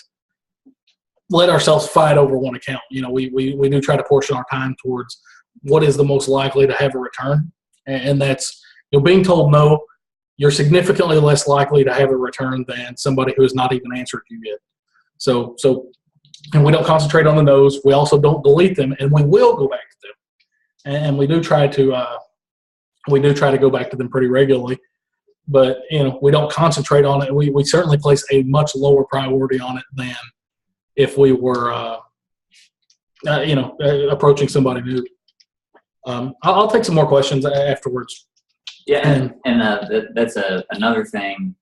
ourselves fight over one account. We do try to portion our time towards what is the most likely to have a return. And that's, being told no, you're significantly less likely to have a return than somebody who has not even answered you yet. So, and we don't concentrate on the no's. We also don't delete them, and we will go back to them. And we do try to go back to them pretty regularly. But we don't concentrate on it. We certainly place a much lower priority on it than if we were, approaching somebody new. I'll take some more questions afterwards. Yeah, and that's another thing.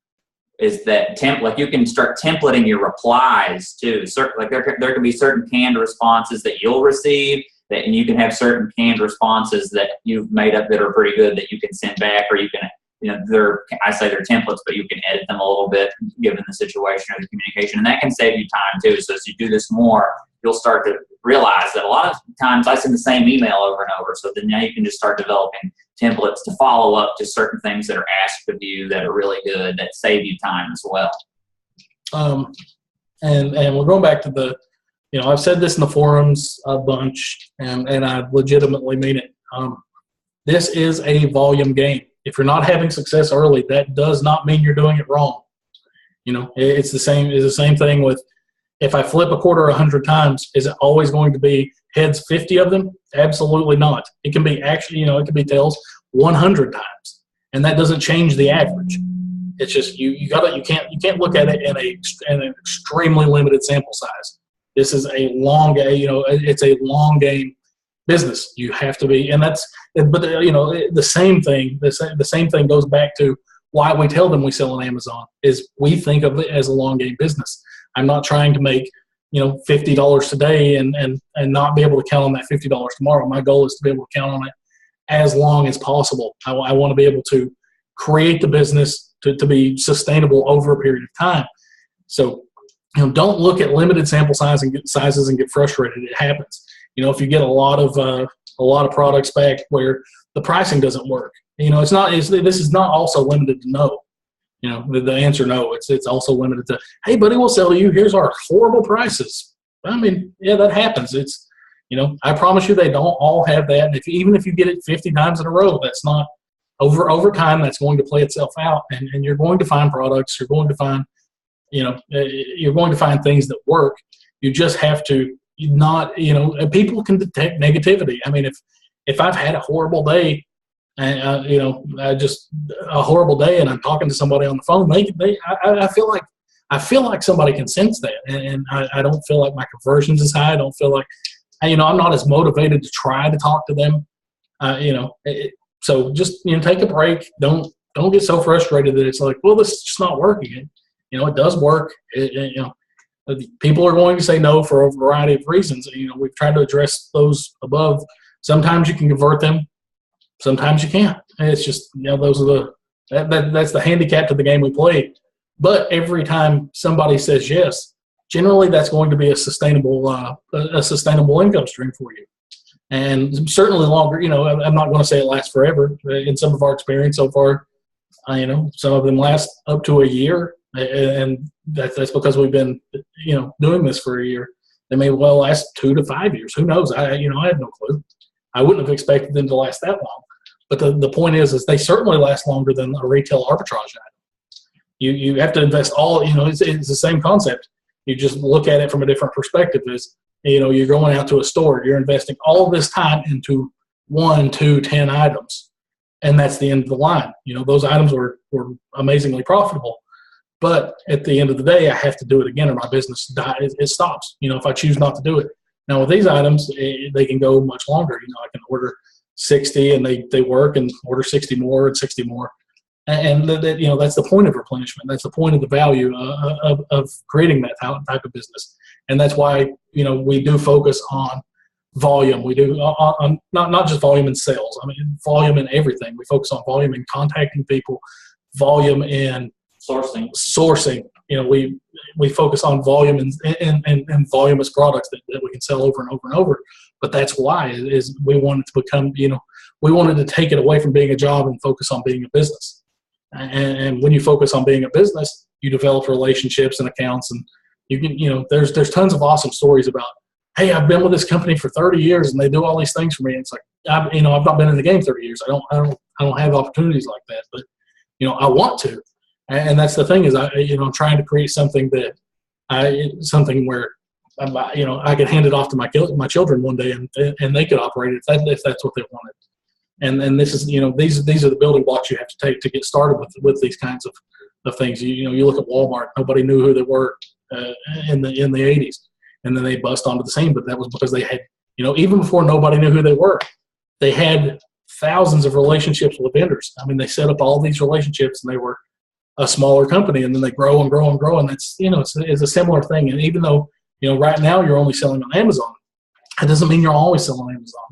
Is that you can start templating your replies too. There can be certain canned responses that you'll receive, and you can have certain canned responses that you've made up that are pretty good that you can send back, or you can, I say they're templates, but you can edit them a little bit given the situation or the communication, and that can save you time too. So as you do this more, you'll start to realize that a lot of times I send the same email over and over. So then now you can just start developing templates to follow up to certain things that are asked of you that are really good, that save you time as well. And we're going back to I've said this in the forums a bunch, and I legitimately mean it. This is a volume game. If you're not having success early, that does not mean you're doing it wrong. It's the same thing with, if I flip a quarter 100 times, is it always going to be heads 50 of them? Absolutely not. It can be it can be tails 100 times, and that doesn't change the average. It's just you can't look at it in an extremely limited sample size. This is a long game. It's a long game business. You have to be, but the same thing goes back to why we tell them we sell on Amazon. Is we think of it as a long game business. I'm not trying to make $50 today and not be able to count on that $50 tomorrow. My goal is to be able to count on it as long as possible. I want to be able to create the business to be sustainable over a period of time. So don't look at limited sample sizes and get frustrated. It happens. If you get a lot of products back where the pricing doesn't work, this is not also limited to no. The answer no. It's also limited to, hey, buddy, we'll sell to you. Here's our horrible prices. I mean, yeah, that happens. It's, I promise you they don't all have that. And even if you get it 50 times in a row, that's not over time. That's going to play itself out, and you're going to find products. You're going to find, you're going to find things that work. You just have to not, people can detect negativity. I mean, if I've had a horrible day, and just a horrible day, and I'm talking to somebody on the phone, I feel like somebody can sense that, and I don't feel like my conversions is high. I don't feel like I'm not as motivated to try to talk to them. So just take a break. Don't get so frustrated that it's like, well, this is just not working. It does work. People are going to say no for a variety of reasons. We've tried to address those above. Sometimes you can convert them, sometimes you can't. And it's just those are that's the handicap to the game we play. But every time somebody says yes, generally that's going to be a sustainable income stream for you. And certainly longer. I'm not going to say it lasts forever. In some of our experience so far, some of them last up to a year, and that's because we've been doing this for a year. They may well last 2 to 5 years. Who knows? I have no clue. I wouldn't have expected them to last that long. But the point is they certainly last longer than a retail arbitrage item. You have to invest all. It's the same concept. You just look at it from a different perspective. You're going out to a store. You're investing all of this time into 1, 2, 10 items, and that's the end of the line. Those items were amazingly profitable. But at the end of the day, I have to do it again, or my business it stops. If I choose not to do it. Now with these items, they can go much longer. I can order 60 and they work, and order 60 more and 60 more, and that's the point of replenishment. That's the point of the value of creating that type of business, and that's why we do focus on volume. We do on not just volume in sales. Volume in everything. We focus on volume in contacting people, volume in sourcing. We focus on volume and voluminous products that we can sell over and over and over. But that's why is we wanted to become, we wanted to take it away from being a job and focus on being a business. And when you focus on being a business, you develop relationships and accounts, and you can, there's tons of awesome stories about, hey, I've been with this company for 30 years and they do all these things for me. And it's like, I've not been in the game 30 years. I don't have opportunities like that, but I want to. And that's the thing is, I'm trying to create something where I could hand it off to my children one day, and they could operate it if that's what they wanted. And this is these are the building blocks you have to take to get started with these kinds of things. You look at Walmart, nobody knew who they were in the 80s, and then they bust onto the scene. But that was because they had even before nobody knew who they were, they had thousands of relationships with vendors. They set up all these relationships, and they were a smaller company, and then they grow and grow and grow. And that's, it's a similar thing. And even though, right now you're only selling on Amazon, that doesn't mean you're always selling on Amazon.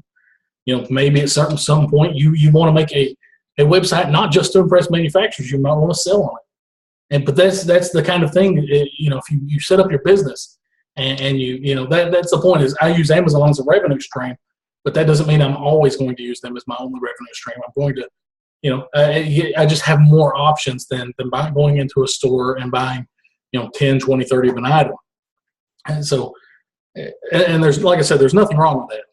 Maybe at some point you want to make a website, not just to impress manufacturers, you might want to sell on it. But that's the kind of thing, if you set up your business and that's the point is I use Amazon as a revenue stream, but that doesn't mean I'm always going to use them as my only revenue stream. I'm going to, I just have more options than going into a store and buying, 10, 20, 30 of an item. And so, and there's, like I said, there's nothing wrong with that.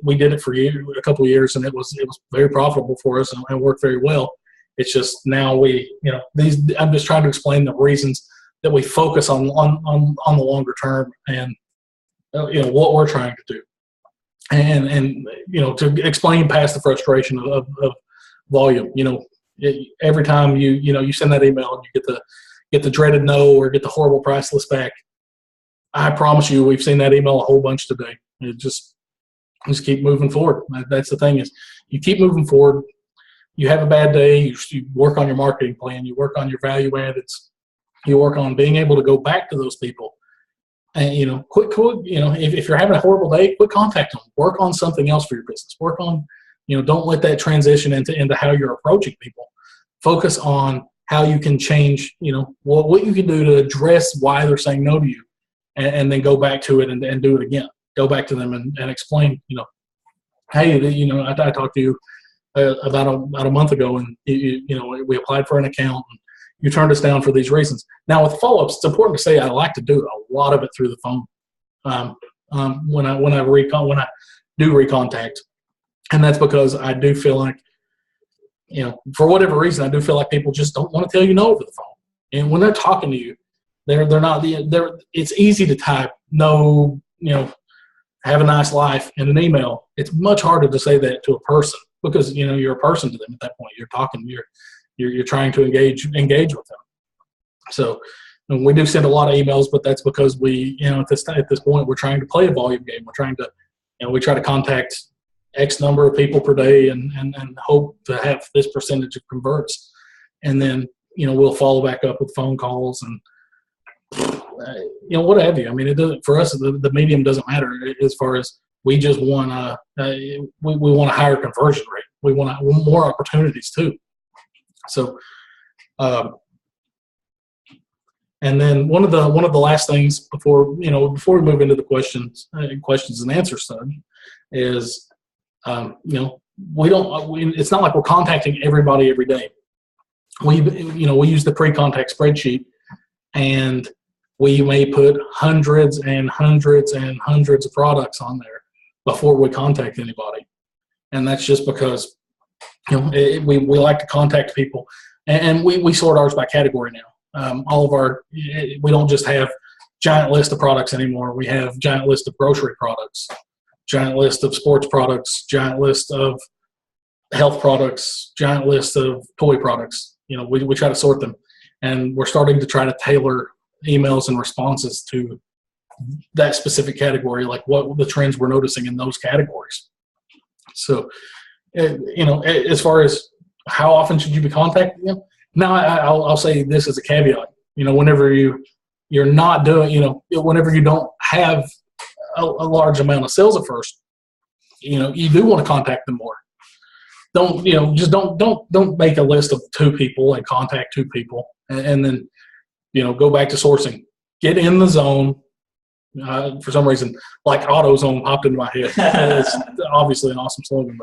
We did it for a couple of years, and it was very profitable for us and worked very well. It's just now I'm just trying to explain the reasons that we focus on the longer term and, what we're trying to do. And to explain past the frustration of volume. Every time you send that email and you get the dreaded no or get the horrible price list back, I promise you we've seen that email a whole bunch today. It just keep moving forward. That's the thing is you keep moving forward. You have a bad day, you work on your marketing plan, you work on your value added, you work on being able to go back to those people. And quit. If you're having a horrible day, quit contacting them. Work on something else for your business. Work on don't let that transition into how you're approaching people. Focus on how you can change, what you can do to address why they're saying no to you, and then go back to it and do it again. Go back to them and explain, hey, I talked to you about a month ago, and we applied for an account, and you turned us down for these reasons. Now with follow-ups, it's important to say I like to do a lot of it through the phone when I do recontact. And that's because I do feel like, for whatever reason, I do feel like people just don't want to tell you no over the phone. And when they're talking to you, they're not it's easy to type no, have a nice life in an email. It's much harder to say that to a person because, you're a person to them at that point. You're talking, you're trying to engage with them. So we do send a lot of emails, but that's because we, at this point, we're trying to play a volume game. We're trying to we try to contact X number of people per day and hope to have this percentage of converts. And then, we'll follow back up with phone calls and, what have you. I mean, it doesn't, for us, the medium doesn't matter as far as we just want we want a higher conversion rate. We want more opportunities too. So, and then one of the last things before we move into the questions and answers side is, it's not like we're contacting everybody every day. We use the pre-contact spreadsheet, and we may put hundreds and hundreds and hundreds of products on there before we contact anybody. And that's just because, we like to contact people, and we sort ours by category now. We don't just have giant list of products anymore. We have giant list of grocery products, giant list of sports products, giant list of health products, giant list of toy products. We try to sort them, and we're starting to try to tailor emails and responses to that specific category, like what the trends we're noticing in those categories. So, as far as how often should you be contacting them? Now, I'll say this as a caveat. Whenever you're not doing, whenever you don't have a large amount of sales at first, you do want to contact them more. Don't make a list of 2 people and contact 2 people and then, go back to sourcing. Get in the zone. For some reason, like AutoZone popped into my head. It's obviously an awesome slogan,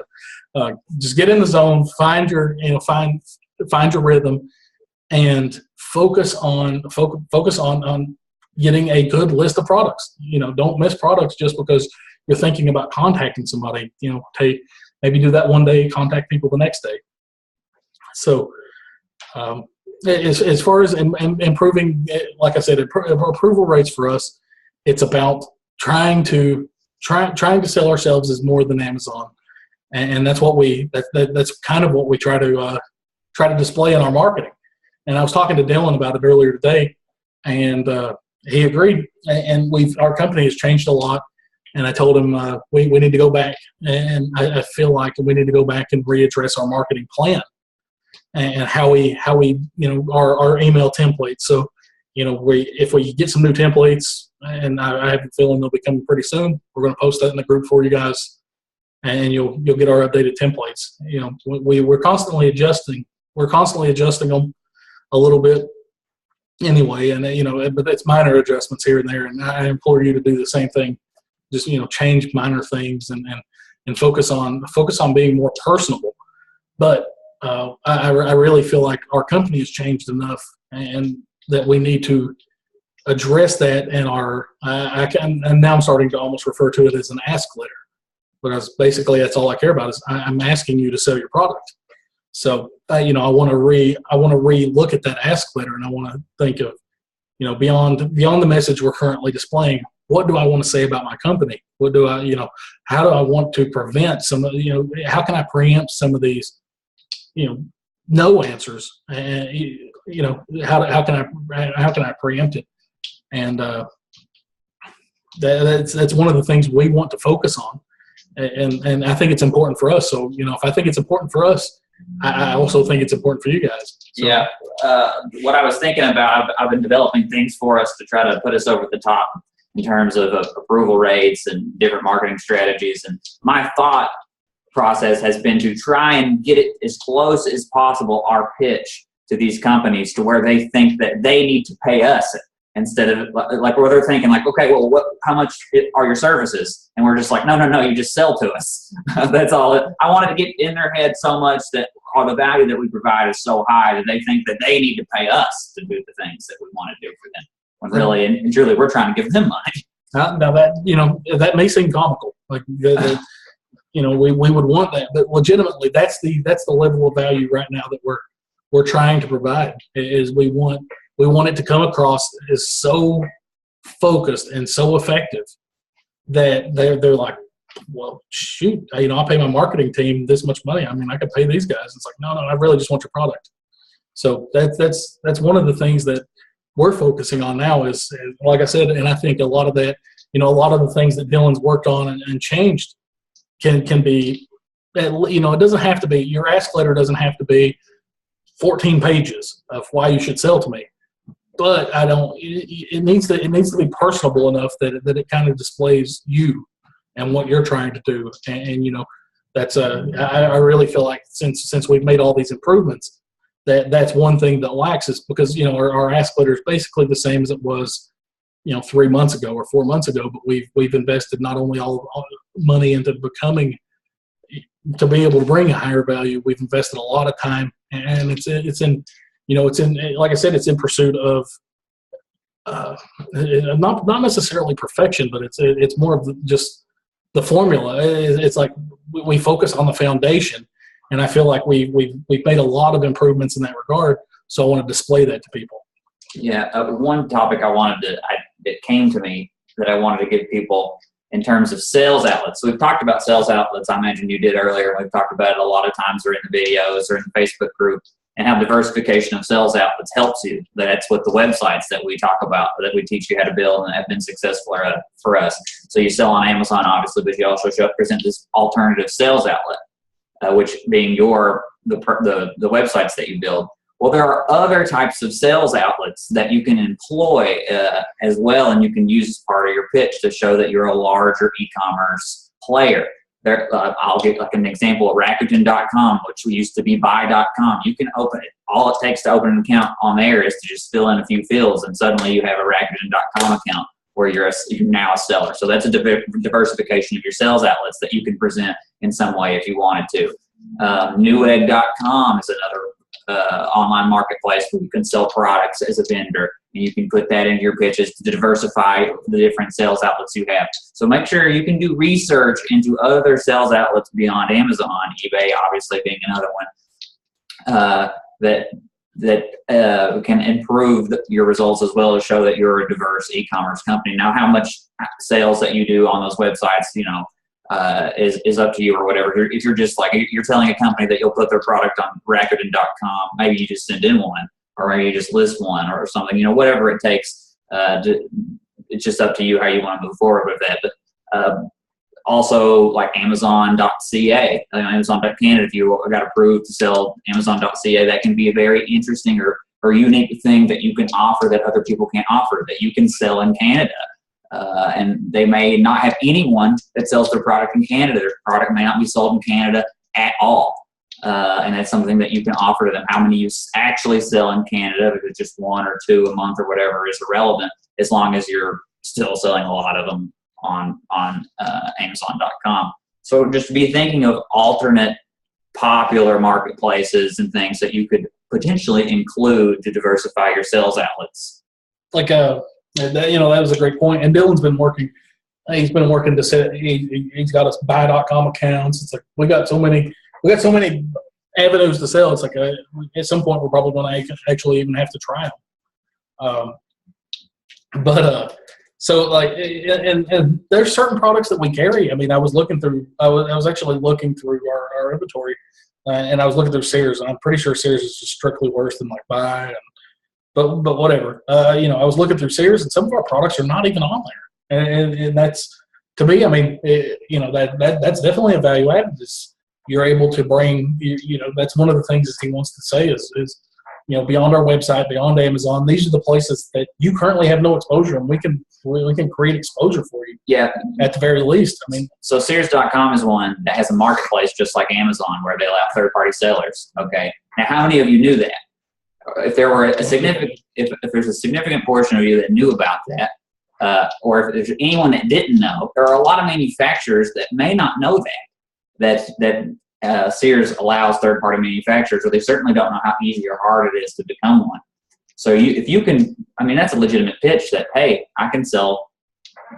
but just get in the zone, find your rhythm, and focus on getting a good list of products. Don't miss products just because you're thinking about contacting somebody. Maybe do that one day, contact people the next day. So, as far as improving, like I said, approval rates for us, it's about trying to sell ourselves as more than Amazon, and that's what that's kind of what we try to display in our marketing. And I was talking to Dylan about it earlier today, and he agreed. And our company has changed a lot. And I told him we need to go back, and I feel like we need to go back and readdress our marketing plan and how we our email templates. So if we get some new templates, and I have a feeling they'll be coming pretty soon, we're going to post that in the group for you guys, and you'll get our updated templates. We're constantly adjusting. We're constantly adjusting them a little bit anyway, and but it's minor adjustments here and there. And I implore you to do the same thing. Just change minor things and focus on being more personable. But I really feel like our company has changed enough, and that we need to address that in our. And now I'm starting to almost refer to it as an ask letter, because basically that's all I care about is I'm asking you to sell your product. So I want to re-look at that ask letter, and I want to think of beyond the message we're currently displaying. What do I want to say about my company? What do I, how do I want to prevent some of, how can I preempt some of these, no answers? And, how can I preempt it? And that's one of the things we want to focus on. And I think it's important for us. So, if I think it's important for us, I also think it's important for you guys. So. Yeah. What I was thinking about, I've been developing things for us to try to put us over the top in terms of approval rates and different marketing strategies. And my thought process has been to try and get it as close as possible, our pitch to these companies, to where they think that they need to pay us, instead of like where they're thinking like, okay, well, how much are your services? And we're just like, no, you just sell to us. That's all. I wanted to get in their head so much that the value that we provide is so high that they think that they need to pay us to do the things that we want to do for them. When really and truly, we're trying to give them money. Now that may seem comical, like we would want that, but legitimately, that's the level of value right now that we're trying to provide. Is we want it to come across as so focused and so effective that they're like, well, shoot, I pay my marketing team this much money. I mean, I could pay these guys. It's like, no, I really just want your product. So that's one of the things that we're focusing on now is, like I said, and I think a lot of that a lot of the things that Dylan's worked on and changed can be, it doesn't have to be, your ask letter doesn't have to be 14 pages of why you should sell to me. But it needs to be personable enough that it kind of displays you and what you're trying to do. And that's I really feel like since we've made all these improvements, that's one thing that lacks, is because our ask letter is basically the same as it was 3 months ago or 4 months ago, but we've invested not only all money into to be able to bring a higher value. We've invested a lot of time, and it's in like I said, it's in pursuit of not necessarily perfection, but it's more of just the formula. It's like we focus on the foundation, and I feel like we've made a lot of improvements in that regard. So I want to display that to people. Yeah, one topic it came to me that I wanted to give people in terms of sales outlets. So we've talked about sales outlets. I mentioned you did earlier. We've talked about it a lot of times, or in the videos or in the Facebook group, and how diversification of sales outlets helps you. That's what the websites that we talk about, that we teach you how to build and have been successful for us. So you sell on Amazon, obviously, but you also present this alternative sales outlet, which being the websites that you build. Well, there are other types of sales outlets that you can employ as well, and you can use as part of your pitch to show that you're a larger e-commerce player. I'll give like an example of Rakuten.com, which used to be Buy.com. You can open it. All it takes to open an account on there is to just fill in a few fields, and suddenly you have a Rakuten.com account where you're now a seller. So that's a diversification of your sales outlets that you can present in some way if you wanted to. Newegg.com is another online marketplace where you can sell products as a vendor, and you can put that in your pitches to diversify the different sales outlets you have. So make sure you can do research into other sales outlets beyond Amazon, eBay obviously being another one, that can improve your results as well as show that you're a diverse e-commerce company. Now, how much sales that you do on those websites, is up to you or whatever. If you're just like, you're telling a company that you'll put their product on Rakuten.com, maybe you just send in one, or maybe you just list one or something, whatever it takes. It's just up to you how you want to move forward with that. But also like Amazon.ca, Amazon.Canada, if you got approved to sell Amazon.ca, that can be a very interesting or unique thing that you can offer that other people can't offer, that you can sell in Canada. And they may not have anyone that sells their product in Canada. Their product may not be sold in Canada at all. And that's something that you can offer to them. How many you actually sell in Canada, if it's just 1 or 2 a month or whatever, is irrelevant, as long as you're still selling a lot of them on Amazon.com. So just be thinking of alternate popular marketplaces and things that you could potentially include to diversify your sales outlets. That was a great point. And Dylan's been working. He's been working to set. He's got us Buy.com accounts. It's like we got so many avenues to sell. It's like at some point we're probably going to actually even have to try them. So like, and there's certain products that we carry. I mean, I was actually looking through our inventory, and I was looking through Sears, and I'm pretty sure Sears is just strictly worse than like Buy. But whatever. I was looking through Sears, and some of our products are not even on there, and that's, to me, I mean, that's definitely a value added. Is you're able to bring, that's one of the things that he wants to say is beyond our website, beyond Amazon, these are the places that you currently have no exposure, and we can create exposure for you. Yeah, at the very least. I mean, so Sears.com is one that has a marketplace just like Amazon, where they allow third-party sellers. Okay, now how many of you knew that? If there were if there's a significant portion of you that knew about that, or if there's anyone that didn't know, there are a lot of manufacturers that may not know that Sears allows third-party manufacturers, or they certainly don't know how easy or hard it is to become one. So if you can, I mean, that's a legitimate pitch that, hey, I can sell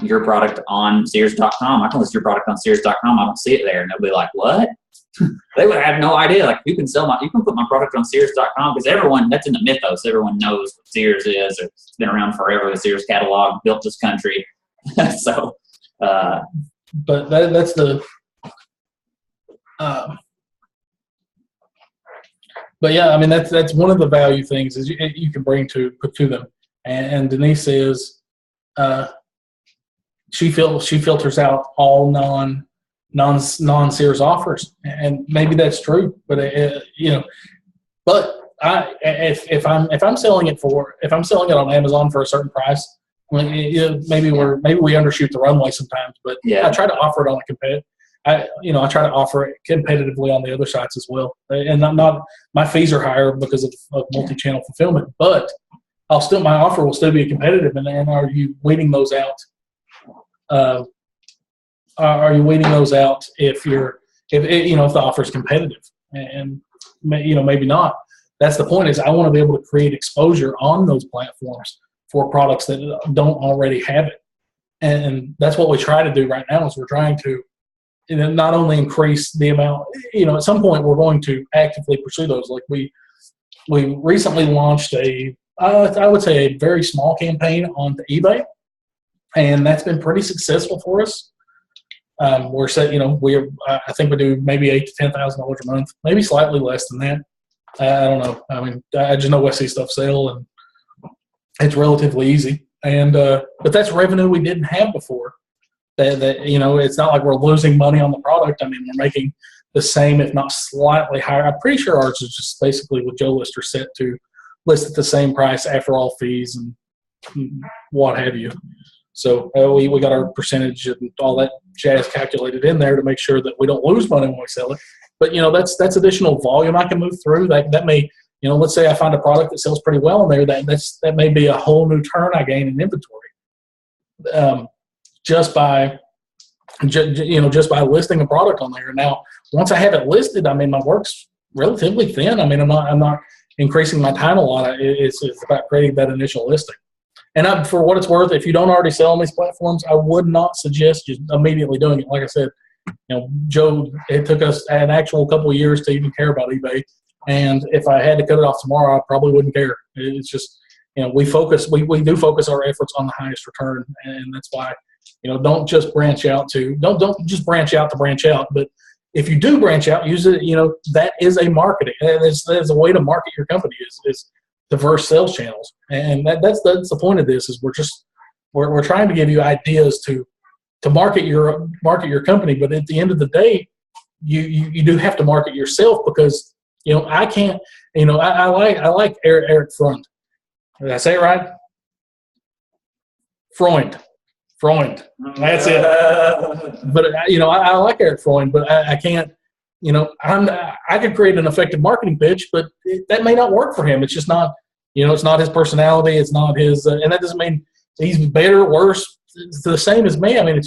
your product on Sears.com. I can list your product on Sears.com. I don't see it there, and they'll be like, what? They would have no idea. Like, you can put my product on Sears.com, because that's in the mythos. Everyone knows what Sears is. It's been around forever. The Sears catalog built this country. So, but that's the. But yeah, I mean that's one of the value things is you can bring to them. And Denise says, she filters out all non Sears offers, and maybe that's true. But but if I'm selling it on Amazon for a certain price, maybe we undershoot the runway sometimes. But I try to offer it on a competitive. I try to offer it competitively on the other sites as well, and not my fees are higher because of multi-channel fulfillment, but my offer will still be competitive. And are you weeding those out? Are you weeding those out if the offer is competitive? And maybe not. That's the point. Is I want to be able to create exposure on those platforms for products that don't already have it, and that's what we try to do right now. Is we're trying to not only increase the amount. At some point we're going to actively pursue those. Like we recently launched I would say a very small campaign on eBay, and that's been pretty successful for us. We're set. I think we do maybe $8,000 to $10,000 a month, maybe slightly less than that. I don't know. I mean, I just know I see stuff sell, and it's relatively easy. And but that's revenue we didn't have before. That it's not like we're losing money on the product. I mean, we're making the same, if not slightly higher. I'm pretty sure ours is just basically with Joe Lister set to list at the same price after all fees and what have you. So we got our percentage and all that jazz calculated in there to make sure that we don't lose money when we sell it. But that's additional volume I can move through. That may, let's say I find a product that sells pretty well in there. That may be a whole new turn I gain in inventory, just by listing a product on there. Now, once I have it listed, I mean, my work's relatively thin. I mean, I'm not increasing my time a lot. It's about creating that initial listing. And for what it's worth, if you don't already sell on these platforms, I would not suggest just immediately doing it. Like I said, Joe, it took us an actual couple of years to even care about eBay. And if I had to cut it off tomorrow, I probably wouldn't care. It's just, we do focus our efforts on the highest return. And that's why, don't just branch out to branch out. But if you do branch out, use it, that is a marketing. There's a way to market your company is diverse sales channels. And that's the point of this is we're trying to give you ideas to market your company. But at the end of the day, you do have to market yourself because, I can't, I like Eric Freund. Did I say it right? Freund. That's it. But I like Eric Freund, but I can't. I could create an effective marketing pitch, but that may not work for him. It's just not. It's not his personality. It's not his, and that doesn't mean he's better, worse. It's the same as me. I mean,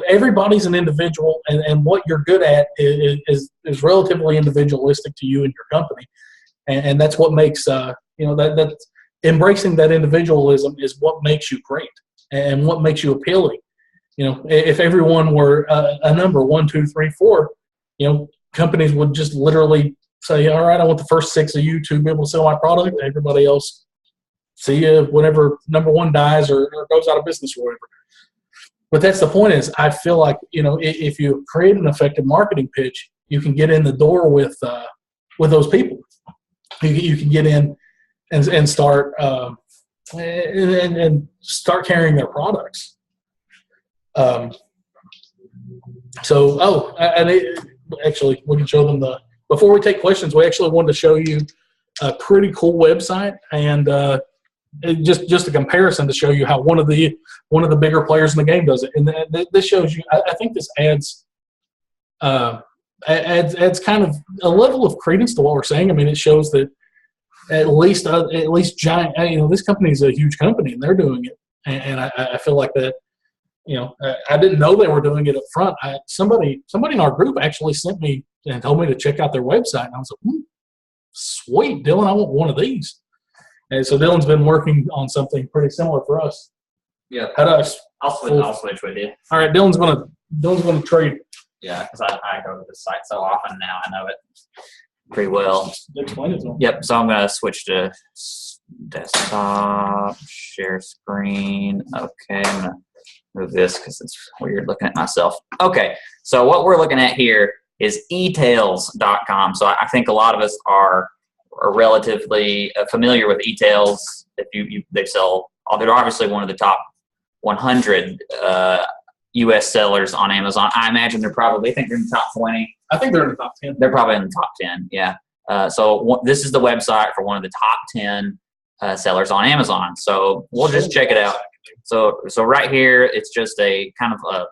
everybody's an individual, and what you're good at is relatively individualistic to you and your company, and that's what makes that embracing that individualism is what makes you great and what makes you appealing. If everyone were a number 1, 2, 3, 4, companies would just literally say, all right, I want the first 6 of you to be able to sell my product. Everybody else, see you whenever number 1 dies or goes out of business or whatever. But that's the point is I feel like, if you create an effective marketing pitch, you can get in the door with those people. You can get in and start and start carrying their products. Actually, we can show them before we take questions, we actually wanted to show you a pretty cool website and just a comparison to show you how one of the bigger players in the game does it. And this shows you, I think this adds kind of a level of credence to what we're saying. I mean, it shows that at least giant, this company is a huge company and they're doing it. And I feel like that, I didn't know they were doing it up front. Somebody in our group actually sent me and told me to check out their website. And I was like, sweet, Dylan, I want one of these. And so Dylan's been working on something pretty similar for us. Yeah. I'll switch with you. All right, Dylan's gonna trade. Yeah, because I go to the site so often now. I know it pretty well. Explain it to him. Yep. So I'm gonna switch to desktop, share screen. Okay, I'm gonna move this because it's weird looking at myself. Okay, so what we're looking at here is etails.com. So I think a lot of us are relatively familiar with eTails. If they sell, they're obviously one of the top 100 U.S. sellers on Amazon. I imagine I think they're in the top 20. I think they're in the top 10. They're probably in the top 10, yeah. So this is the website for one of the top 10 sellers on Amazon. So we'll just check it out. So right here, it's just a kind of a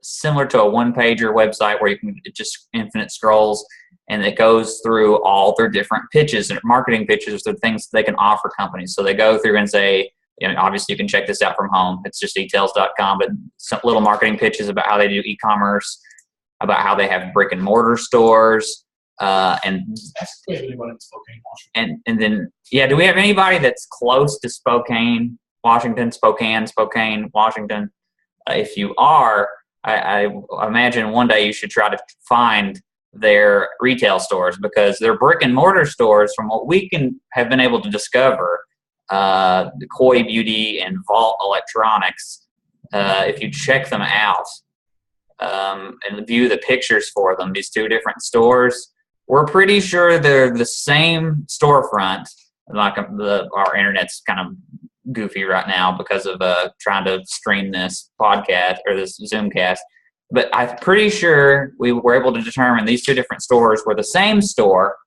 similar to a one-pager website where you can just infinite scrolls, and it goes through all their different pitches and marketing pitches, the things they can offer companies. So they go through and say, obviously you can check this out from home. It's just details.com, but some little marketing pitches about how they do e-commerce, about how they have brick and mortar stores, and then do we have anybody that's close to Spokane, Washington? Washington. If you are, I imagine one day you should try to find their retail stores, because their brick and mortar stores, from what we have been able to discover, the Koi Beauty and Vault Electronics, if you check them out and view the pictures for them, these two different stores, we're pretty sure they're the same storefront. Like our internet's kind of goofy right now because of trying to stream this podcast or this Zoomcast. But I'm pretty sure we were able to determine these two different stores were the same store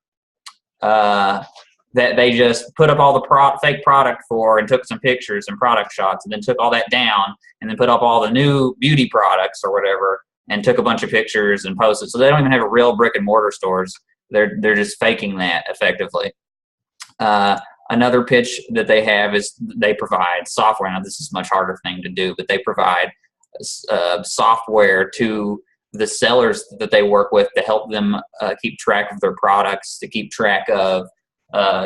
that they just put up all the fake product for and took some pictures and product shots, and then took all that down and then put up all the new beauty products or whatever and took a bunch of pictures and posted. So they don't even have a real brick and mortar stores. They're just faking that effectively. Another pitch that they have is they provide software. Now, this is a much harder thing to do, but they provide software to the sellers that they work with to help them keep track of their products, to keep track of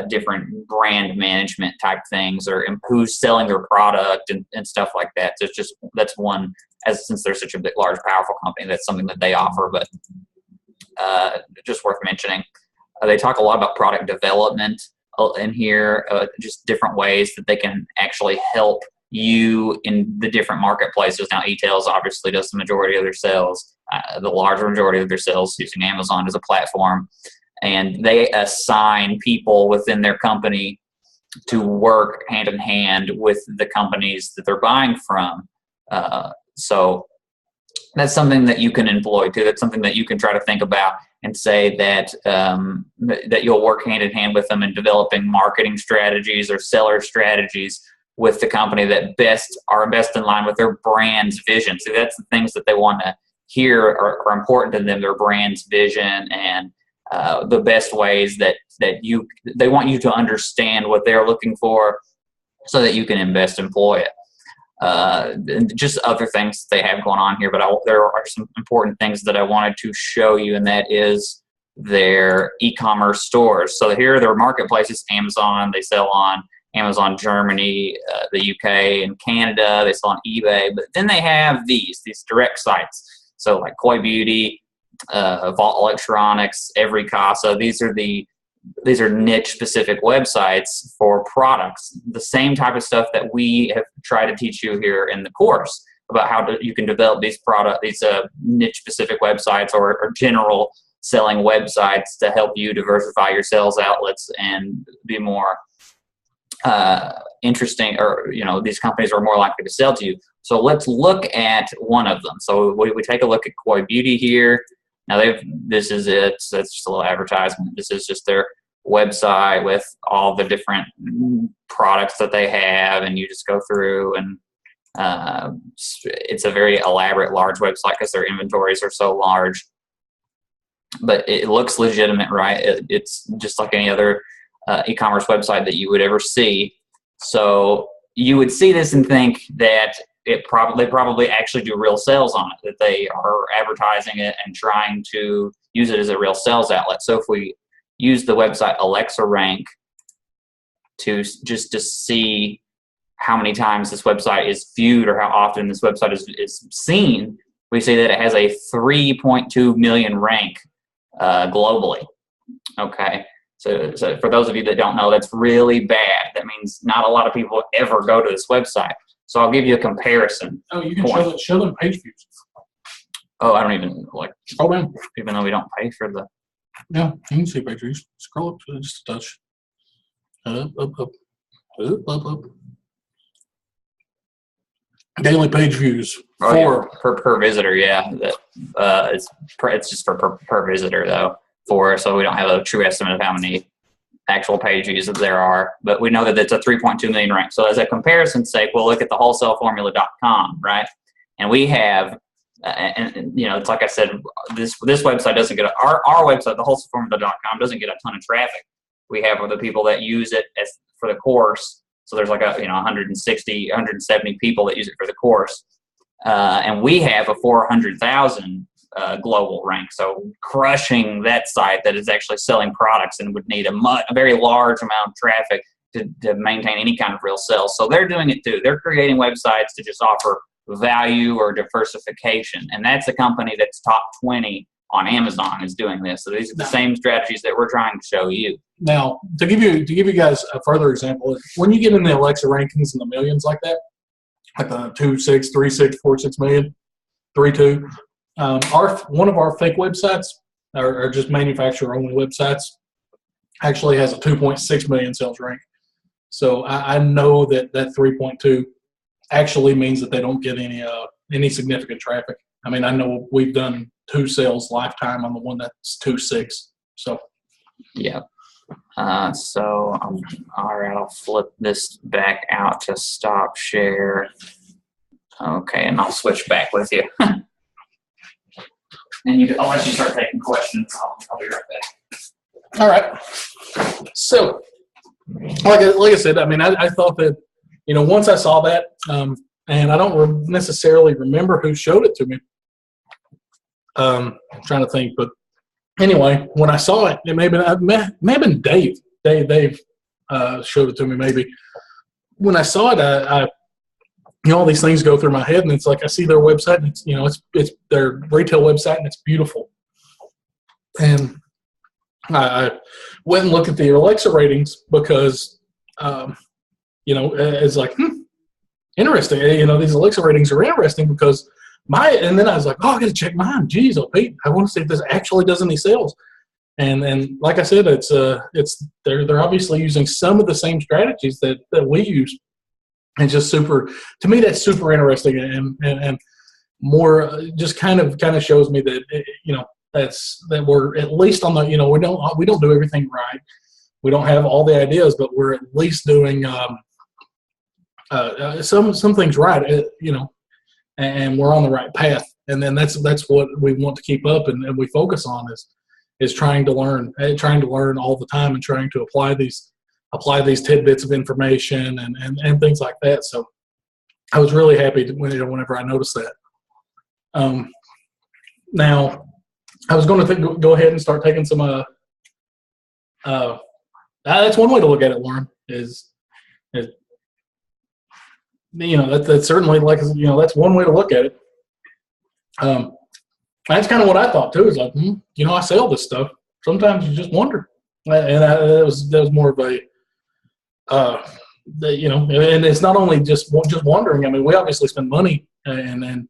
different brand management type things, or who's selling their product and stuff like that. So that's one, since they're such a big, large, powerful company, that's something that they offer, but just worth mentioning. They talk a lot about product development in here, just different ways that they can actually help you in the different marketplaces. Now, eTails obviously does the majority of their sales, the larger majority of their sales, using Amazon as a platform, and they assign people within their company to work hand in hand with the companies that they're buying from. So that's something that you can employ too. That's something that you can try to think about and say that that you'll work hand in hand with them in developing marketing strategies or seller strategies with the company that are best in line with their brand's vision. So that's the things that they want to hear are important to them, their brand's vision, and the best ways that they want you to understand what they're looking for so that you can best employ it. And just other things they have going on here, but there are some important things that I wanted to show you, and that is their e-commerce stores. So here are their marketplaces. Amazon, they sell on Amazon Germany, the UK, and Canada. They sell on eBay, but then they have these direct sites. So like Koi Beauty, Vault Electronics, Every Casa. These are niche specific websites for products. The same type of stuff that we have tried to teach you here in the course about how you can develop these niche specific websites or general selling websites to help you diversify your sales outlets and be more interesting, or these companies are more likely to sell to you. So let's look at one of them. So we take a look at Koi Beauty here. Now this is it. So that's just a little advertisement. This is just their website with all the different products that they have, and you just go through, and it's a very elaborate, large website because their inventories are so large. But it looks legitimate, right? It's just like any other e-commerce website that you would ever see. So you would see this and think that they probably actually do real sales on it, that they are advertising it and trying to use it as a real sales outlet. So if we use the website Alexa Rank to see how many times this website is viewed or how often this website is seen, we see that it has a 3.2 million rank globally. Okay. So for those of you that don't know, that's really bad. That means not a lot of people ever go to this website. So I'll give you a comparison. Oh, you can show them page views. Oh, I don't even scroll down. Even though we don't pay for the. Yeah, you can see page views. Scroll up just a touch. Up. Daily page views Oh, for yeah. per visitor, yeah. It's just for per visitor though. So we don't have a true estimate of how many actual page views that there are, but we know that it's a 3.2 million rank. So as a comparison sake, we'll look at the wholesaleformula.com, right? And we have, and you know, it's like I said, this website doesn't get our website, the wholesaleformula.com, doesn't get a ton of traffic. We have the people that use it for the course. So there's like 160, 170 people that use it for the course. And we have a 400,000 global rank. So crushing that site that is actually selling products and would need a very large amount of traffic to maintain any kind of real sales. So they're doing it too. They're creating websites to just offer value or diversification. And that's a company that's top 20 on Amazon is doing this. So these are the same strategies that we're trying to show you. Now, to give you guys a further example, when you get in the Alexa rankings in the millions like that, like the 2.6, 3.6, 4.6 million, 3.2, one of our fake websites, or just manufacturer-only websites, actually has a 2.6 million sales rank. So I know that 3.2 actually means that they don't get any significant traffic. I mean, I know we've done 2 sales lifetime on the one that's 2.6. So yeah. So all right, I'll flip this back out to stop share. Okay, and I'll switch back with you. And I'll let you start taking questions. I'll be right back. All right. So, like I said, I mean, I thought that, once I saw that, and I don't necessarily remember who showed it to me. I'm trying to think, but anyway, when I saw it, it may have been Dave. Dave showed it to me. Maybe when I saw it, I all these things go through my head, and it's like I see their website, and it's their retail website, and it's beautiful. And I went and looked at the Alexa ratings because, it's like interesting. These Alexa ratings are interesting because and then I was like, oh, I got to check mine. Geez, Pete, I want to see if this actually does any sales. And like I said, they're obviously using some of the same strategies that we use. And just to me, that's super interesting and more just kind of shows me that that we're at least on the we don't do everything right. We don't have all the ideas, but we're at least doing some things right. And we're on the right path. And then that's what we want to keep up and we focus on is trying to learn all the time and trying to apply these tidbits of information and things like that. So I was really happy whenever I noticed that. Now I was going to go ahead and start taking some. That's one way to look at it, Lauren. That's certainly that's one way to look at it. That's kind of what I thought too. Is like, I sell this stuff. Sometimes you just wonder, and that was more of a. And it's not only just wondering. I mean, we obviously spend money and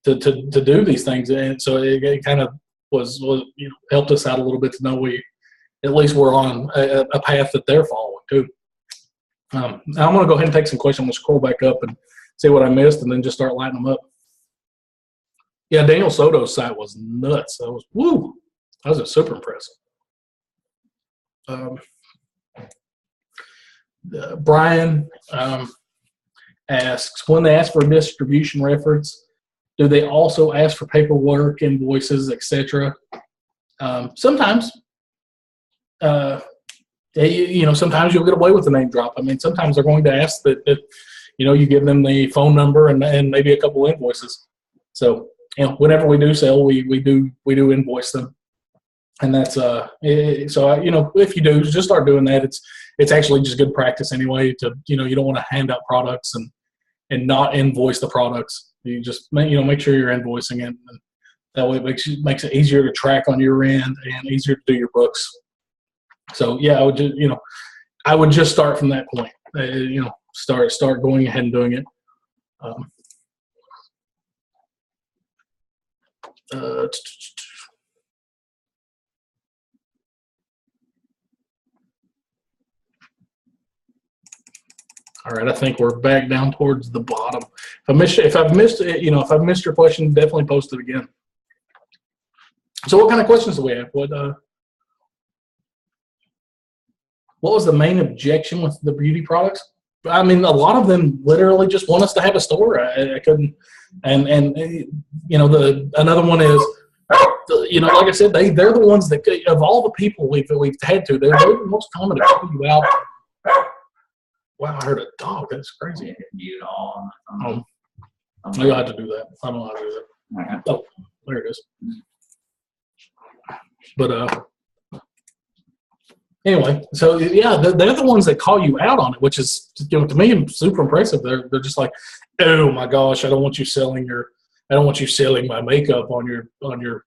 to do these things, and so it kind of was helped us out a little bit to know at least we're on a path that they're following too. Now I'm going to go ahead and take some questions. I'm going to scroll back up and see what I missed, and then just start lighting them up. Yeah, Daniel Soto's site was nuts. That was super impressive. Brian asks, when they ask for a distribution reference, do they also ask for paperwork, invoices, etc.? Sometimes. Sometimes you'll get away with the name drop. I mean, sometimes they're going to ask that you give them the phone number and maybe a couple invoices. So whenever we do sell, we do invoice them, and that's if you do, just start doing that. It's actually just good practice anyway. You don't want to hand out products and not invoice the products. You just make sure you're invoicing it. And that way it makes it easier to track on your end and easier to do your books. So yeah, I would just start from that point. Start going ahead and doing it. All right, I think we're back down towards the bottom. If I've missed your question, definitely post it again. So, what kind of questions do we have? What was the main objection with the beauty products? I mean, a lot of them literally just want us to have a store. I couldn't, and another one is, like I said, they're the ones that, of all the people we've had to, they're the most common to call you out. Wow, I heard a dog. That's crazy. Mute all. Maybe I have to do that. I don't know how to do that. Okay. Oh, there it is. But anyway, so yeah, they're the ones that call you out on it, which is, to me, super impressive. They're just like, oh my gosh, I don't want you selling my makeup on your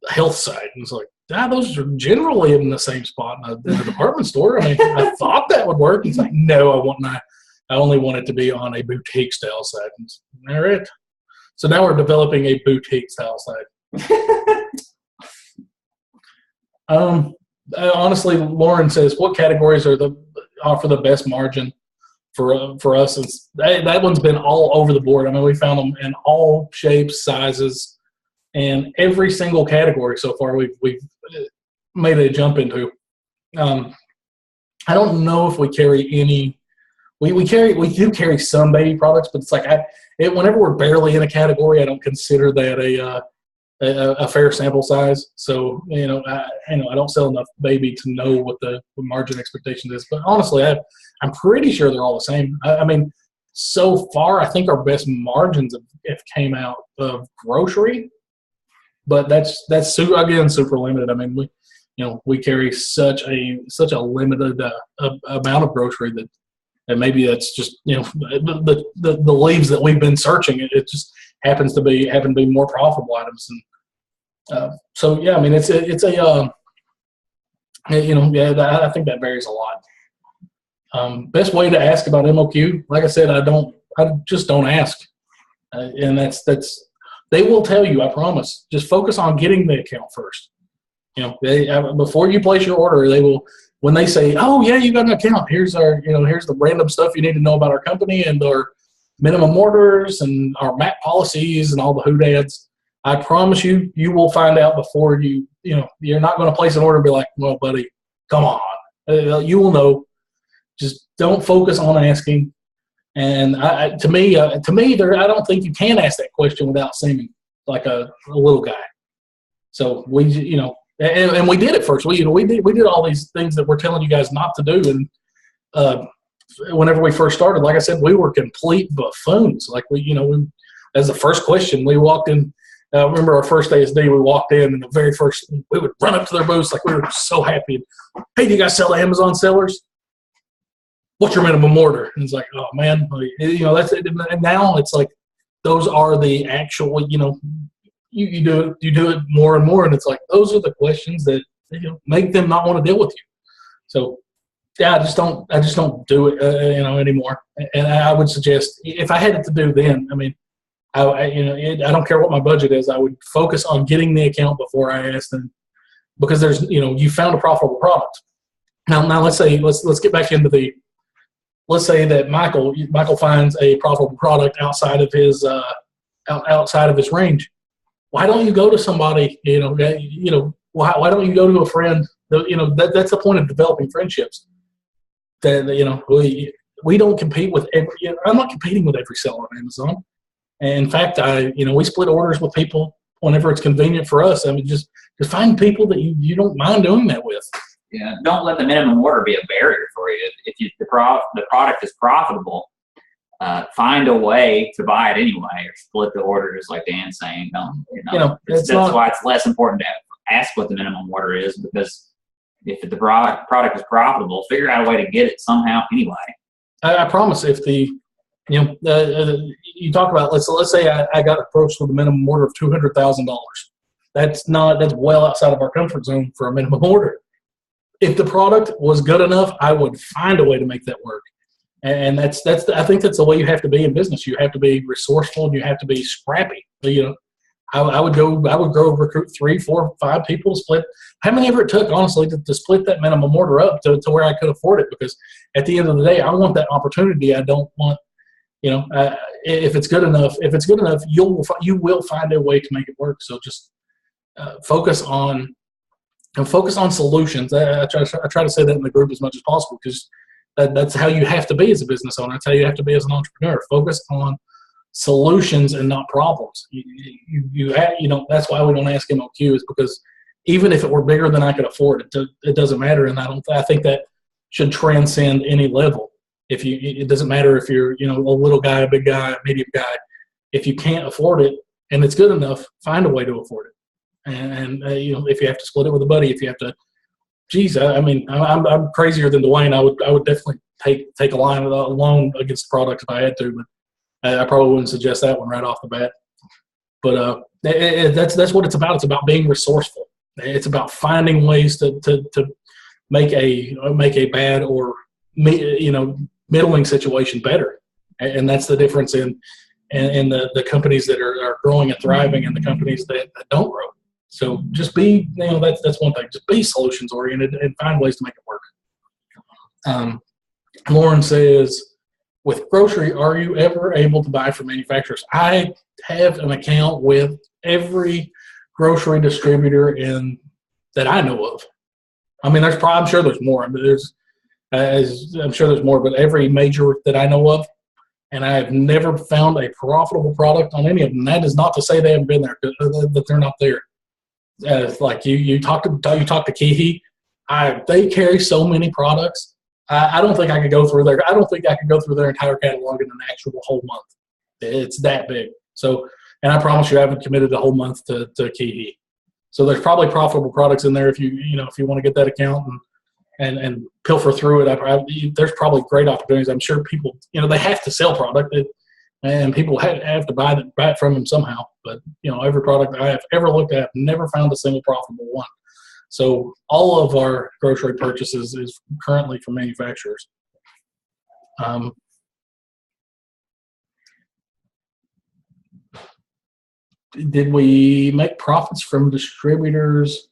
health site. And it's like, those are generally in the same spot in a department store. I mean, I thought that would work. It's like, no, I only want it to be on a boutique style site. All right. So now we're developing a boutique style site. Honestly, Lauren says, what categories offer the best margin for us? And that one's been all over the board. I mean, we found them in all shapes, sizes, and every single category so far we've made a jump into. I don't know if we carry any. We do carry some baby products, but it's like whenever we're barely in a category, I don't consider that a fair sample size. So I don't sell enough baby to know what the margin expectation is. But honestly, I'm pretty sure they're all the same. I mean, so far, I think our best margins have came out of grocery, but that's super limited. I mean, we carry such a limited amount of grocery that maybe that's just the leaves that we've been searching. It just happen to be more profitable items. And so yeah, I mean, I think that varies a lot. Best way to ask about MOQ, like I said, I just don't ask, and that's they will tell you. I promise. Just focus on getting the account first. Before you place your order, they will. When they say, "Oh yeah, you got an account. Here's the random stuff you need to know about our company and our minimum orders and our MAP policies and all the hoodads," I promise you will find out before you're not going to place an order and be like, "Well, buddy, come on." You will know. Just don't focus on asking. And to me, I don't think you can ask that question without seeming like a little guy. So and we did it first. We did all these things that we're telling you guys not to do. And whenever we first started, like I said, we were complete buffoons. Like as the first question, we walked in. Remember our first ASD, we walked in, and the very first, we would run up to their booths like we were so happy. Hey, do you guys sell to Amazon sellers? What's your minimum order? And it's like, oh man, that's it. And now it's like those are the actual, you do it more and more, and it's like those are the questions that make them not want to deal with you. So yeah, I just don't do it anymore. And I would suggest, if I had it to do then, I mean, I don't care what my budget is, I would focus on getting the account before I ask them, because there's you found a profitable product. Now let's get back into let's say that Michael finds a profitable product outside of his range. Why don't you go to somebody? Why don't you go to a friend? That's the point of developing friendships. That we don't compete with I'm not competing with every seller on Amazon. And in fact, we split orders with people whenever it's convenient for us. I mean, just find people that you don't mind doing that with. Yeah, don't let the minimum order be a barrier for you. If the product is profitable, find a way to buy it anyway, or split the order, just like Dan's saying. That's why it's less important to ask what the minimum order is, because if the product is profitable, figure out a way to get it somehow anyway. I promise. If you talk about, let's say I got approached with a minimum order of $200,000. That's well outside of our comfort zone for a minimum order. If the product was good enough, I would find a way to make that work. And I think that's the way you have to be in business. You have to be resourceful and you have to be scrappy. I would go recruit 3, 4, 5 people to split. How many ever it took, honestly, to split that minimum order up to where I could afford it, because at the end of the day, I want that opportunity. I don't want, if it's good enough, you will find a way to make it work. So just focus on solutions. I try to say that in the group as much as possible, because that's how you have to be as a business owner. That's how you have to be as an entrepreneur. Focus on solutions and not problems. That's why we don't ask MOQ, is because even if it were bigger than I could afford, it doesn't matter. And I think that should transcend any level. It doesn't matter if you're, a little guy, a big guy, a medium guy. If you can't afford it and it's good enough, find a way to afford it. And if you have to split it with a buddy, if you have to, I'm crazier than Dwayne. I would definitely take a loan against the product if I had to, but I probably wouldn't suggest that one right off the bat. But that's what it's about. It's about being resourceful. It's about finding ways to make a bad or middling situation better, and that's the difference in the companies that are growing and thriving and the companies that don't grow. So just be, that's one thing. Just be solutions oriented and find ways to make it work. Lauren says, with grocery, are you ever able to buy from manufacturers? I have an account with every grocery distributor that I know of. I mean, I'm sure there's more. I'm sure there's more, but every major that I know of, and I have never found a profitable product on any of them. That is not to say they haven't been there, that they're not there. Like you talk to Kihi, they carry so many products. I don't think I could go through their entire catalog in an actual whole month. It's that big. So, and I promise you, I haven't committed a whole month to Kihi. So there's probably profitable products in there if you want to get that account and pilfer through it. There's probably great opportunities. I'm sure people, they have to sell product, and people have to buy it from them somehow. But every product I have ever looked at, I've never found a single profitable one. So all of our grocery purchases is currently from manufacturers. Did we make profits from distributors?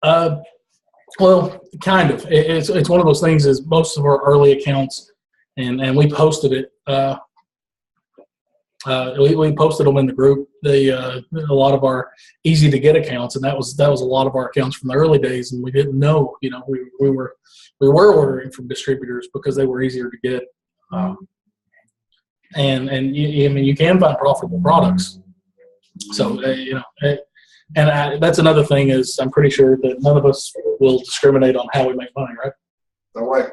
Well, kind of. It's one of those things. Is most of our early accounts, and we posted it. We posted them in the group. A lot of our easy to get accounts, and that was a lot of our accounts from the early days, and we didn't know. We were ordering from distributors because they were easier to get. And you can find profitable products. So that's another thing is I'm pretty sure that none of us will discriminate on how we make money, right? No way.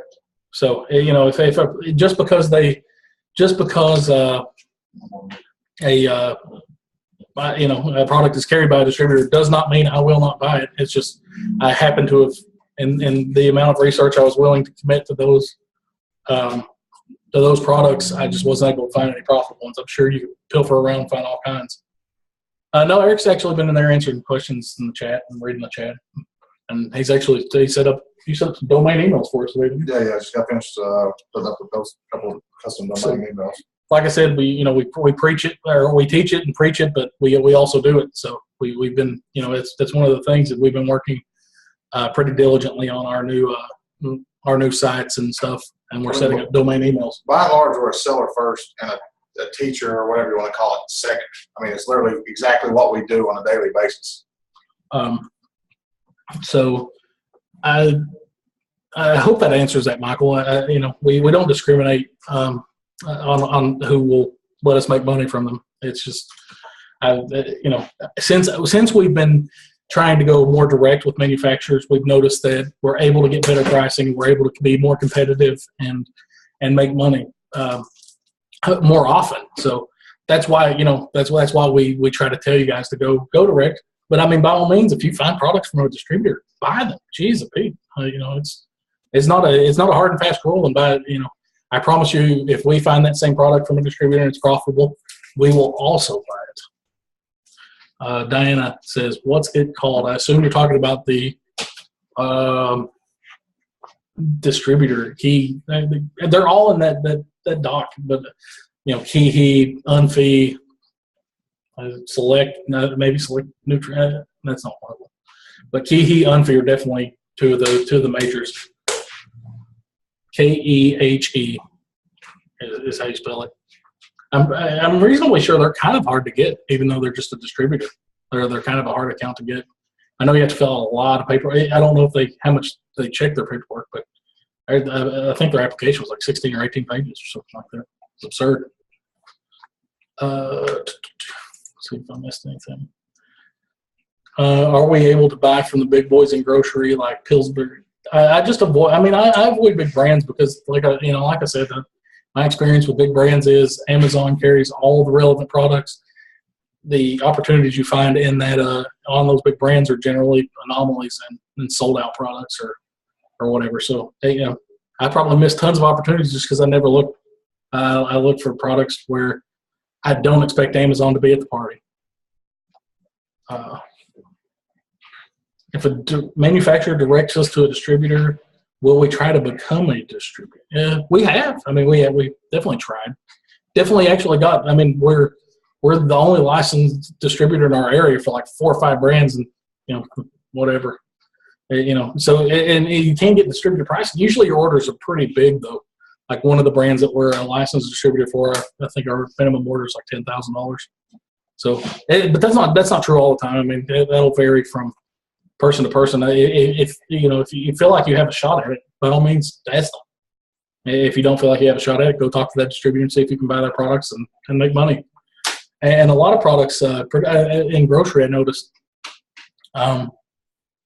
So if just because a product is carried by a distributor does not mean I will not buy it. It's just I happen to have, in the amount of research I was willing to commit to those products, I just wasn't able to find any profitable ones. I'm sure you can pilfer around and find all kinds. No, Eric's actually been in there answering questions in the chat and reading the chat, and he set up some domain emails for us. Yeah, just got finished putting up those couple of custom domain emails. Like I said, we preach it, or we teach it and preach it, but we also do it. So we've been, that's one of the things that we've been working pretty diligently on our new sites and stuff, and we're setting up domain emails. By and large, we're a seller first and a teacher, or whatever you want to call it, second. I mean, it's literally exactly what we do on a daily basis. So I hope that answers that, Michael. We don't discriminate on who will let us make money from them. It's just, since we've been trying to go more direct with manufacturers, we've noticed that we're able to get better pricing. We're able to be more competitive and make money more often. So that's why that's why we try to tell you guys to go direct. But I mean, by all means, if you find products from a distributor, buy them. Jeez, Pete, it's not a hard and fast rule. And buy it. I promise you, if we find that same product from a distributor and it's profitable, we will also buy it. Diana says, "What's it called?" I assume you're talking about the distributor key. They're all in that doc, but Kihi, Unfee, Select, no, maybe Select Nutrient. That's not one of them. But Kehe, Unfair, definitely two of the majors. Kehe is how you spell it. I'm reasonably sure they're kind of hard to get, even though they're just a distributor. They're kind of a hard account to get. I know you have to fill out a lot of paper. I don't know how much they check their paperwork, but I think their application was like 16 or 18 pages or something like that. It's absurd. Let's see if I missed anything. Are we able to buy from the big boys in grocery like Pillsbury? I just avoid. I mean, I avoid big brands because, like I said, my experience with big brands is Amazon carries all the relevant products. The opportunities you find in that on those big brands are generally anomalies and sold out products or whatever. So I probably missed tons of opportunities just because I never looked. I look for products where I don't expect Amazon to be at the party. If a manufacturer directs us to a distributor, will we try to become a distributor? Yeah, we have. I mean, we definitely tried. Definitely actually got. I mean, we're the only licensed distributor in our area for like 4 or 5 brands, and whatever. So and you can get distributor pricing. Usually your orders are pretty big though. Like one of the brands that we're a licensed distributor for, I think our minimum order is like $10,000. So, but that's not true all the time. I mean, that'll vary from person to person. If you feel like you have a shot at it, by all means, ask them. If you don't feel like you have a shot at it, go talk to that distributor and see if you can buy their products and make money. And a lot of products in grocery, I noticed,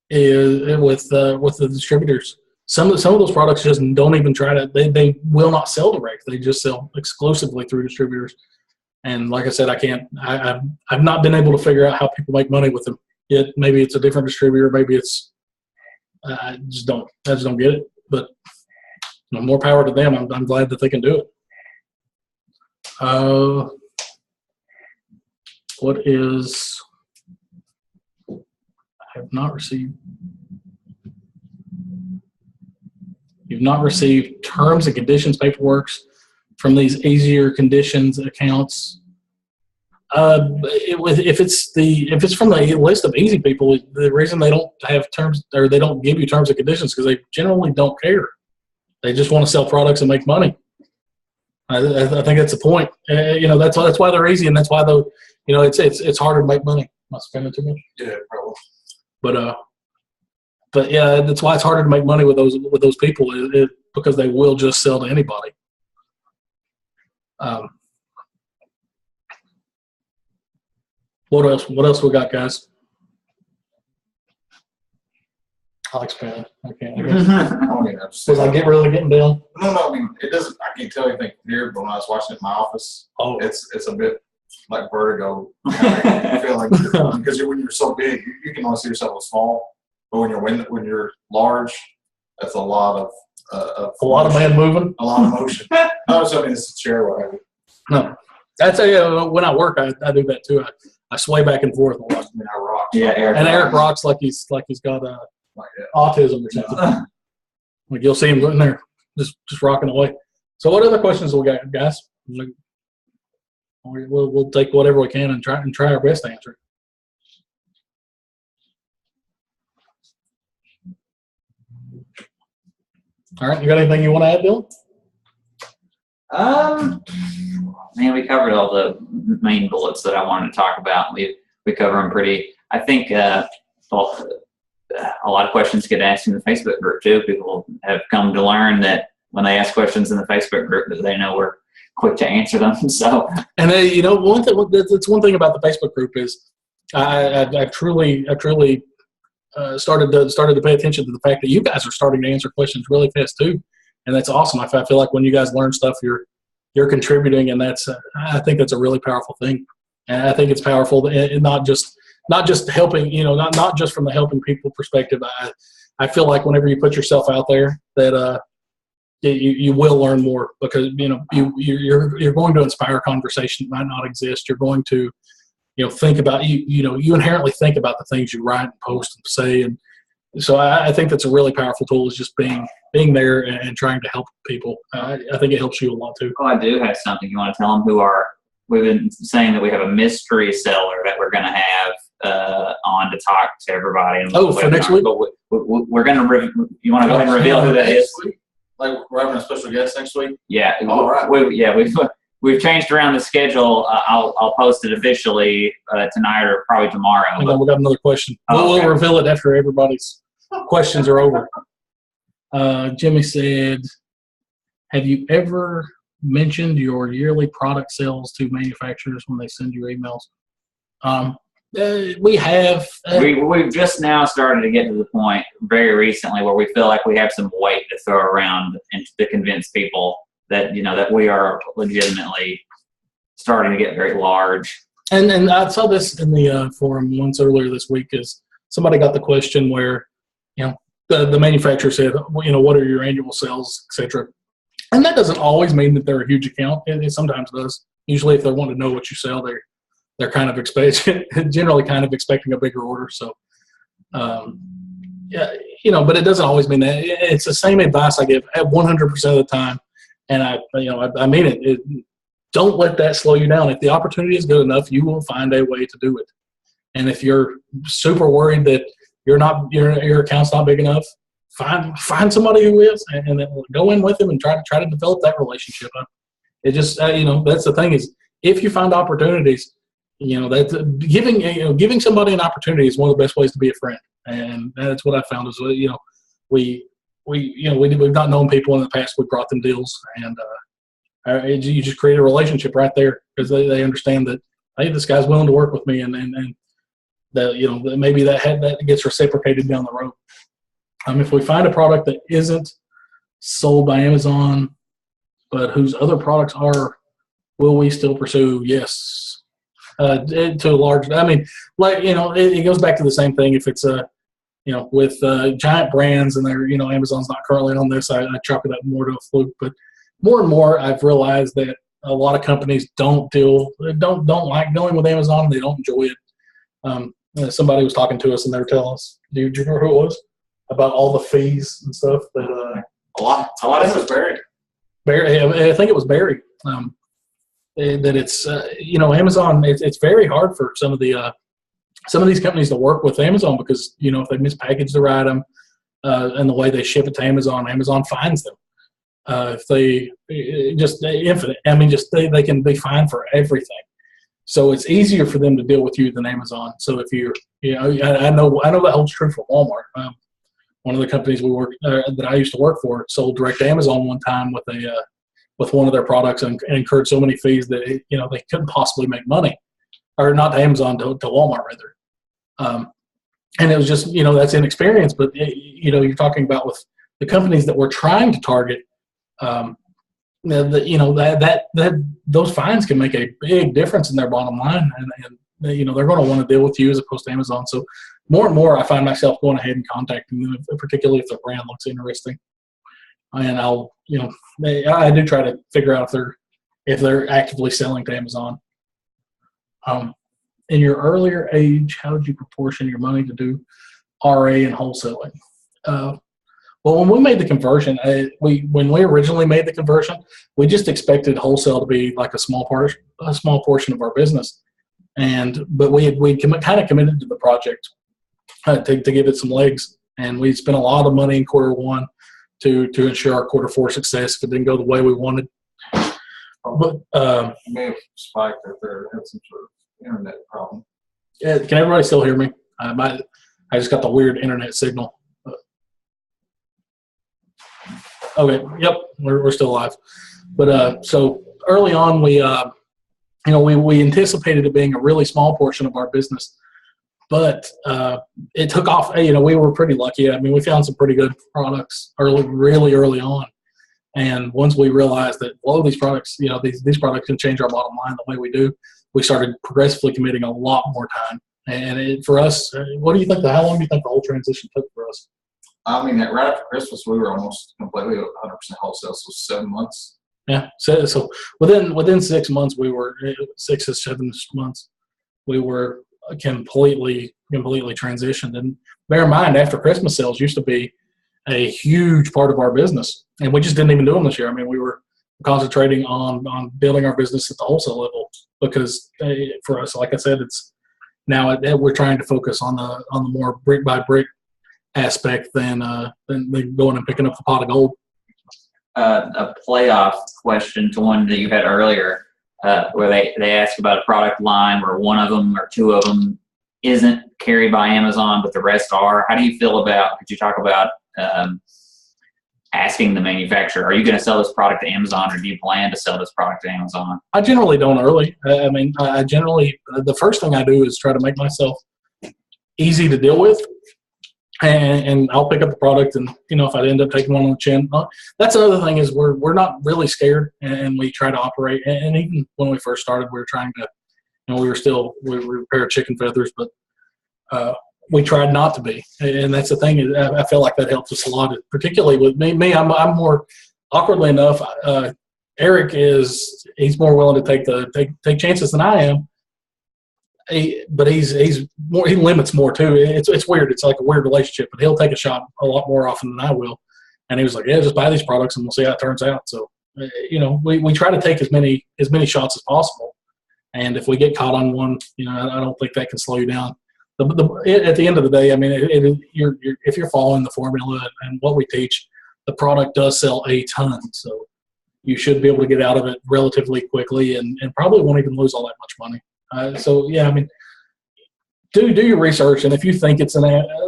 is with the distributors. Some of those products just don't even try to. They will not sell direct. They just sell exclusively through distributors. And like I said, I've not been able to figure out how people make money with them. Yet maybe it's a different distributor. Maybe it's I just don't get it. But more power to them. I'm glad that they can do it. What is? I have not received. You've not received terms and conditions paperwork from these easier conditions accounts. If it's from the list of easy people, the reason they don't have terms or they don't give you terms and conditions because they generally don't care. They just want to sell products and make money. I think that's the point. That's why they're easy, and that's why it's harder to make money. Am I spending too much? Yeah, probably. But yeah, that's why it's harder to make money with those people because they will just sell to anybody. What else we got, guys? I'll expand. I can't. Was I really getting down? No. I mean, it doesn't. I can't tell you anything here, but when I was watching it in my office, it's a bit like vertigo feeling because when you're so big, you can only see yourself as small. But when you're large, that's a lot of a lot of man moving, a lot of motion. No, so I mean, it's a chair, what have you. No, that's when I work, I do that too. I sway back and forth a lot. I mean, I rock. Yeah, Eric rocks like he's got autism or something. Like you'll see him in there, just rocking away. So, what other questions we got, guys? We'll take whatever we can and try our best to answer it. All right, you got anything you want to add, Bill? Man, we covered all the main bullets that I wanted to talk about. We cover them pretty. I think a lot of questions get asked in the Facebook group too. People have come to learn that when they ask questions in the Facebook group, that they know we're quick to answer them. So, and that's one thing about the Facebook group is I truly started to pay attention to the fact that you guys are starting to answer questions really fast too, and that's awesome. I feel like when you guys learn stuff, you're contributing, and I think that's a really powerful thing. And I think it's powerful, and not just helping, not just from the helping people perspective. I feel like whenever you put yourself out there, that you will learn more because you're going to inspire conversation that might not exist. You're going to think about you inherently think about the things you write and post and say, and so I think that's a really powerful tool is just being there and trying to help people. I think it helps you a lot too. Oh, I do have something. You want to tell them who our we've been saying that we have a mystery seller that we're going to have on to talk to everybody. For next week? But we're going to. You want to go ahead and reveal who that is? Like we're having a special guest next week. Yeah. All right. We've changed around the schedule. I'll post it officially tonight or probably tomorrow. Hang on, we got another question. Oh, okay. We'll reveal it after everybody's questions are over. Jimmy said, have you ever mentioned your yearly product sales to manufacturers when they send you emails? We have. We've just now started to get to the point very recently where we feel like we have some weight to throw around and to convince people that, that we are legitimately starting to get very large. And I saw this in the forum once earlier this week, is somebody got the question where, the manufacturer said, what are your annual sales, et cetera. And that doesn't always mean that they're a huge account. It sometimes does. Usually if they want to know what you sell, they're kind of generally kind of expecting a bigger order. So, but it doesn't always mean that. It's the same advice I give at 100% of the time. And I mean it. Don't let that slow you down. If the opportunity is good enough, you will find a way to do it. And if you're super worried that your account's not big enough, find somebody who is, and then go in with them and try to develop that relationship. It just that's the thing, is if you find opportunities, that giving somebody an opportunity is one of the best ways to be a friend, and that's what I found is we've not known people in the past. We brought them deals, and you just create a relationship right there because they understand that, hey, this guy's willing to work with me, and that maybe that gets reciprocated down the road. If we find a product that isn't sold by Amazon, but whose other products are, will we still pursue? Yes, to a large. It goes back to the same thing. If it's with giant brands and they're Amazon's not currently on this, I chalk it up more to a fluke. But more and more, I've realized that a lot of companies don't like dealing with Amazon. They don't enjoy it. Somebody was talking to us and they were telling us, do you remember who it was? About all the fees and stuff that a lot of it was Barry. I think it was Barry. That it's Amazon. It's very hard for some of these companies to work with Amazon because if they mispackage the item and the way they ship it to Amazon fines them. If they infinite. They can be fined for everything. So it's easier for them to deal with you than Amazon. So if I know that holds true for Walmart. One of the companies that I used to work for sold direct to Amazon one time with one of their products and incurred so many fees that they couldn't possibly make money, or not to Amazon, to Walmart rather. And it was just that's inexperience. But you're talking about with the companies that we're trying to target. Those fines can make a big difference in their bottom line, and they're going to want to deal with you as opposed to Amazon. So more and more, I find myself going ahead and contacting them, particularly if the brand looks interesting. And I do try to figure out if they're actively selling to Amazon. In your earlier age, how did you proportion your money to do RA and wholesaling? Well, when we made the conversion, when we originally made the conversion, we just expected wholesale to be like a small portion of our business, but we kind of committed to the project to give it some legs, and we spent a lot of money in quarter one to ensure our quarter four success if it didn't go the way we wanted. But it may have spiked if there had some sort of internet problem. Yeah, can everybody still hear me? I just got the weird internet signal. Okay. Yep. We're still alive. But so early on, we anticipated it being a really small portion of our business, but it took off. We were pretty lucky. We found some pretty good products really early on, and once we realized that these products, these products can change our bottom line the way we do, we started progressively committing a lot more time. And for us, what do you think? How long do you think the whole transition took for us? Right after Christmas, we were almost completely 100% wholesale, so 7 months. Yeah, so within 6 months, 6 or 7 months, we were completely transitioned. And bear in mind, after Christmas sales used to be a huge part of our business, and we just didn't even do them this year. We were concentrating on building our business at the wholesale level because for us, like I said, it's now we're trying to focus on the more brick by brick aspect than going and picking up the pot of gold. A playoff question to one that you had earlier, where they asked about a product line where one of them or two of them isn't carried by Amazon, but the rest are. How do you feel about? Could you talk about asking the manufacturer, are you going to sell this product to Amazon, or do you plan to sell this product to Amazon? I generally don't early. I mean, I generally, the first thing I do is try to make myself easy to deal with, and I'll pick up the product, and, you know, if I end up taking one on the chin, that's another thing is we're not really scared, and we try to operate, and even when we first started, we were trying to, you know, we repair chicken feathers, but we tried not to be, and that's the thing. I feel like that helps us a lot, particularly with me. I'm more, awkwardly enough. Eric he's more willing to take chances than I am. But he's more, he limits more too. It's weird. It's like a weird relationship. But he'll take a shot a lot more often than I will. And he was like, "Yeah, just buy these products and we'll see how it turns out." So, you know, we try to take as many shots as possible. And if we get caught on one, you know, I don't think that can slow you down. At the end of the day, I mean, if you're following the formula and what we teach, the product does sell a ton. So you should be able to get out of it relatively quickly and probably won't even lose all that much money. So, yeah, I mean, do your research. And if you think it's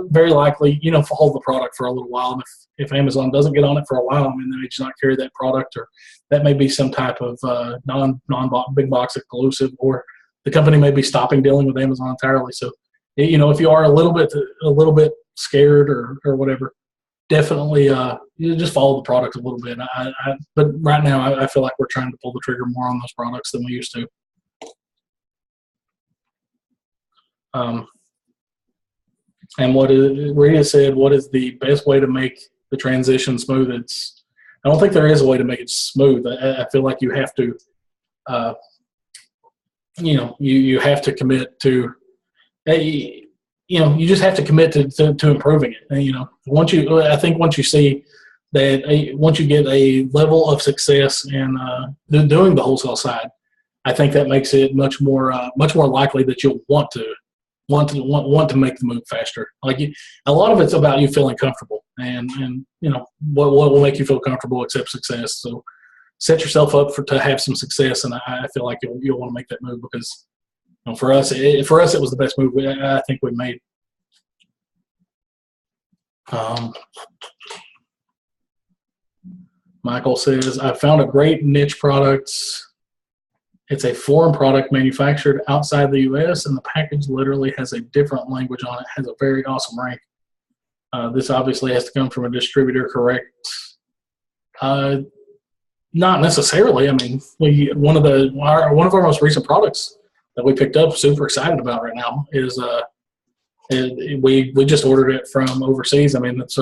very likely, you know, hold the product for a little while. And if Amazon doesn't get on it for a while, I mean, they may just not carry that product, or that may be some type of non-big box exclusive, or the company may be stopping dealing with Amazon entirely. So, you know, if you are a little bit scared or whatever, definitely you just follow the product a little bit. But right now, I feel like we're trying to pull the trigger more on those products than we used to. And what Rita said, what is the best way to make the transition smooth? I don't think there is a way to make it smooth. I feel like you have to, you know, you have to commit to, you know, you just have to commit to improving it. And, you know, once you see that, once you get a level of success in doing the wholesale side, I think that makes it much more likely that you'll want to make the move faster. Like, a lot of it's about you feeling comfortable, and you know what will make you feel comfortable except success. So set yourself up to have some success, and I feel like you'll want to make that move because, you know, for us it was the best move I think we made. Michael says, I found a great niche product. It's a foreign product manufactured outside the U.S., and the package literally has a different language on it. It has a very awesome rank. This obviously has to come from a distributor, correct? Not necessarily. I mean, one of our most recent products that we picked up, super excited about right now, is we just ordered it from overseas. I mean, it's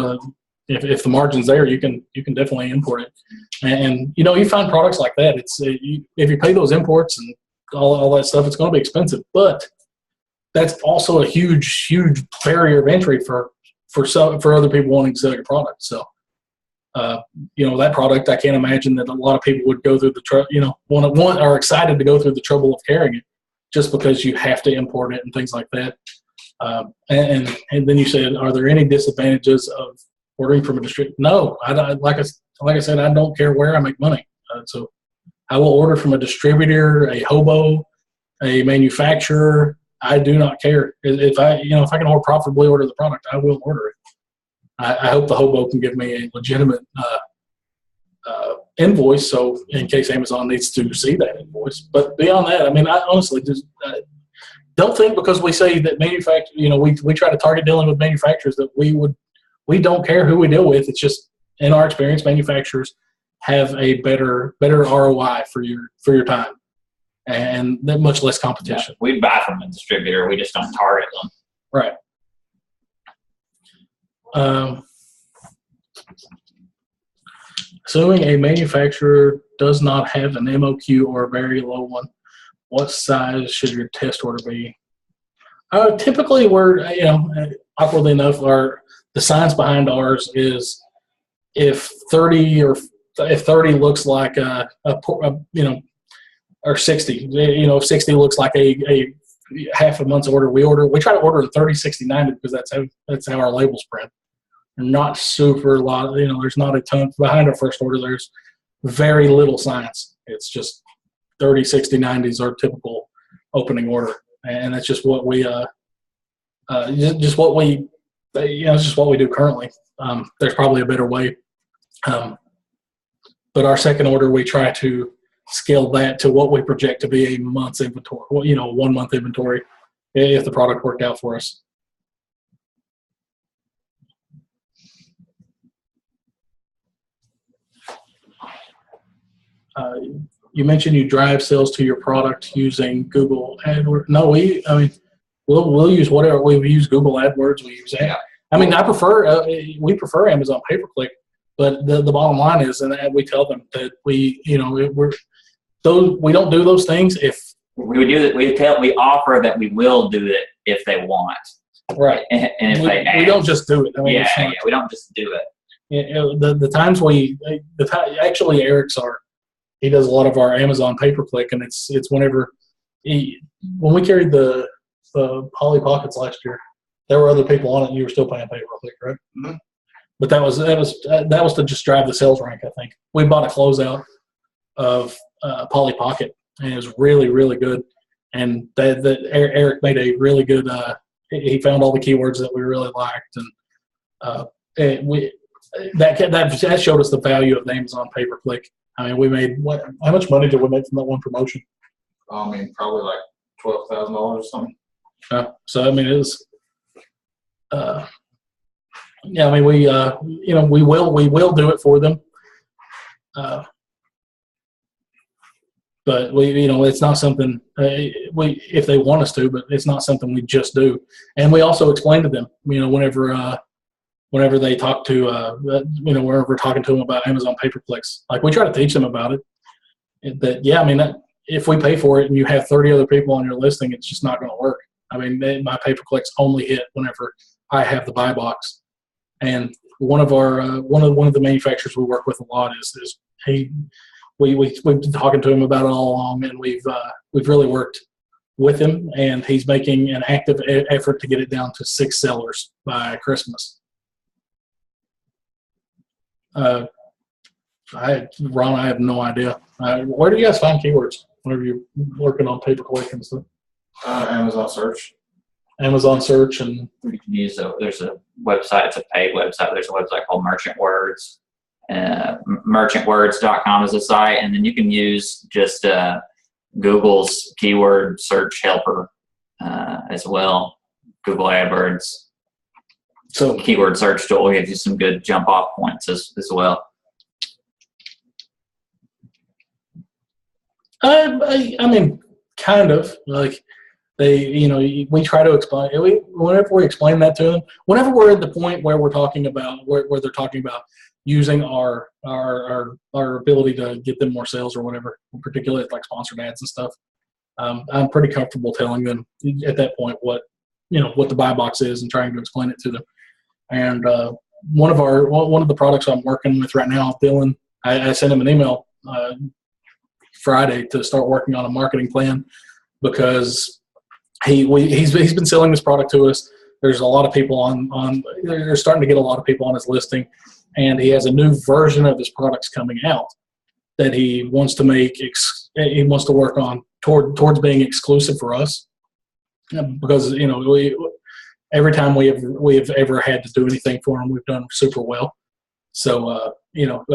if the margin's there, you can definitely import it. And you know, you find products like that. If you pay those imports and all that stuff, it's going to be expensive. But that's also a huge barrier of entry for other people wanting to sell your product. So, you know, that product, I can't imagine that a lot of people would go through the trouble. You know, are excited to go through the trouble of carrying it, just because you have to import it and things like that. And then you said, are there any disadvantages of ordering from a distributor? No, like I said, I don't care where I make money. So I will order from a distributor, a hobo, a manufacturer. I do not care. If I can profitably order the product, I will order it. I hope the hobo can give me a legitimate invoice, so in case Amazon needs to see that invoice. But beyond that, I mean, I honestly just don't think because we say that we try to target dealing with manufacturers that we don't care who we deal with. It's just, in our experience, manufacturers have a better ROI for your time, and much less competition. Yeah, we buy from a distributor. We just don't target them. Right. Assuming a manufacturer does not have an MOQ or a very low one, what size should your test order be? Typically, awkwardly enough, the science behind ours is if 30 or if 30 looks like or 60, if 60 looks like a half a month's order, we try to order in 30, 60, 90 because that's how our labels spread. They're not super lot. There's not a ton behind our first order. There's very little science. It's just 30, 60, 90 is our typical opening order, and that's just what we just what we it's just what we do currently. There's probably a better way, but our second order, we try to scale that to what we project to be a month's inventory. 1 month inventory, if the product worked out for us. You mentioned you drive sales to your product using Google AdWords. No, we'll use whatever. We use Google AdWords. We use that. We prefer Amazon pay-per-click, but the bottom line is, and we tell them that we don't do those things if we would do it. We offer that we will do it if they want. Right. And if they ask. We don't just do it. We don't just do it. The times actually Eric's he does a lot of our Amazon pay-per-click, and it's whenever when we carried the Polly Pockets last year, there were other people on it, and you were still paying pay-per-click, right? Mm-hmm. But that was to just drive the sales rank. I think we bought a closeout of Polly Pocket, and it was really, really good. And that Eric made a really good. He found all the keywords that we really liked, and that showed us the value of the Amazon pay-per-click. We made how much money did we make from that one promotion? Probably like $12,000 or something. So it was. We will do it for them. But it's not something if they want us to, but it's not something we just do. And we also explain to them, whenever they talk to, whenever we're talking to them about Amazon pay-per-clicks, like we try to teach them about it. If we pay for it and you have 30 other people on your listing, it's just not going to work. My pay-per-clicks only hit whenever I have the buy box. And one of the manufacturers we work with a lot is we've been talking to him about it all along, and we've really worked with him, and he's making an active effort to get it down to 6 sellers by Christmas. I have no idea. Where do you guys find keywords whenever you're working on pay-per-click and stuff? Amazon search. Amazon search, and you can use there's a website. It's a paid website. There's a website called Merchant Words. Merchantwords.com is the site, and then you can use just Google's keyword search helper as well. Google AdWords. So keyword search tool gives you some good jump off points as well. Kind of like we try to explain. Whenever we explain that to them, whenever we're at the point where we're talking about where they're talking about using our ability to get them more sales or whatever, particularly like sponsored ads and stuff, I'm pretty comfortable telling them at that point what the buy box is and trying to explain it to them. And one of the products I'm working with right now, Dylan, I sent him an email Friday to start working on a marketing plan because he's been selling this product to us. There's a lot of people they're starting to get a lot of people on his listing, and he has a new version of his products coming out that he wants to make. He wants to work on towards being exclusive for us, because every time we have ever had to do anything for him, we've done super well. So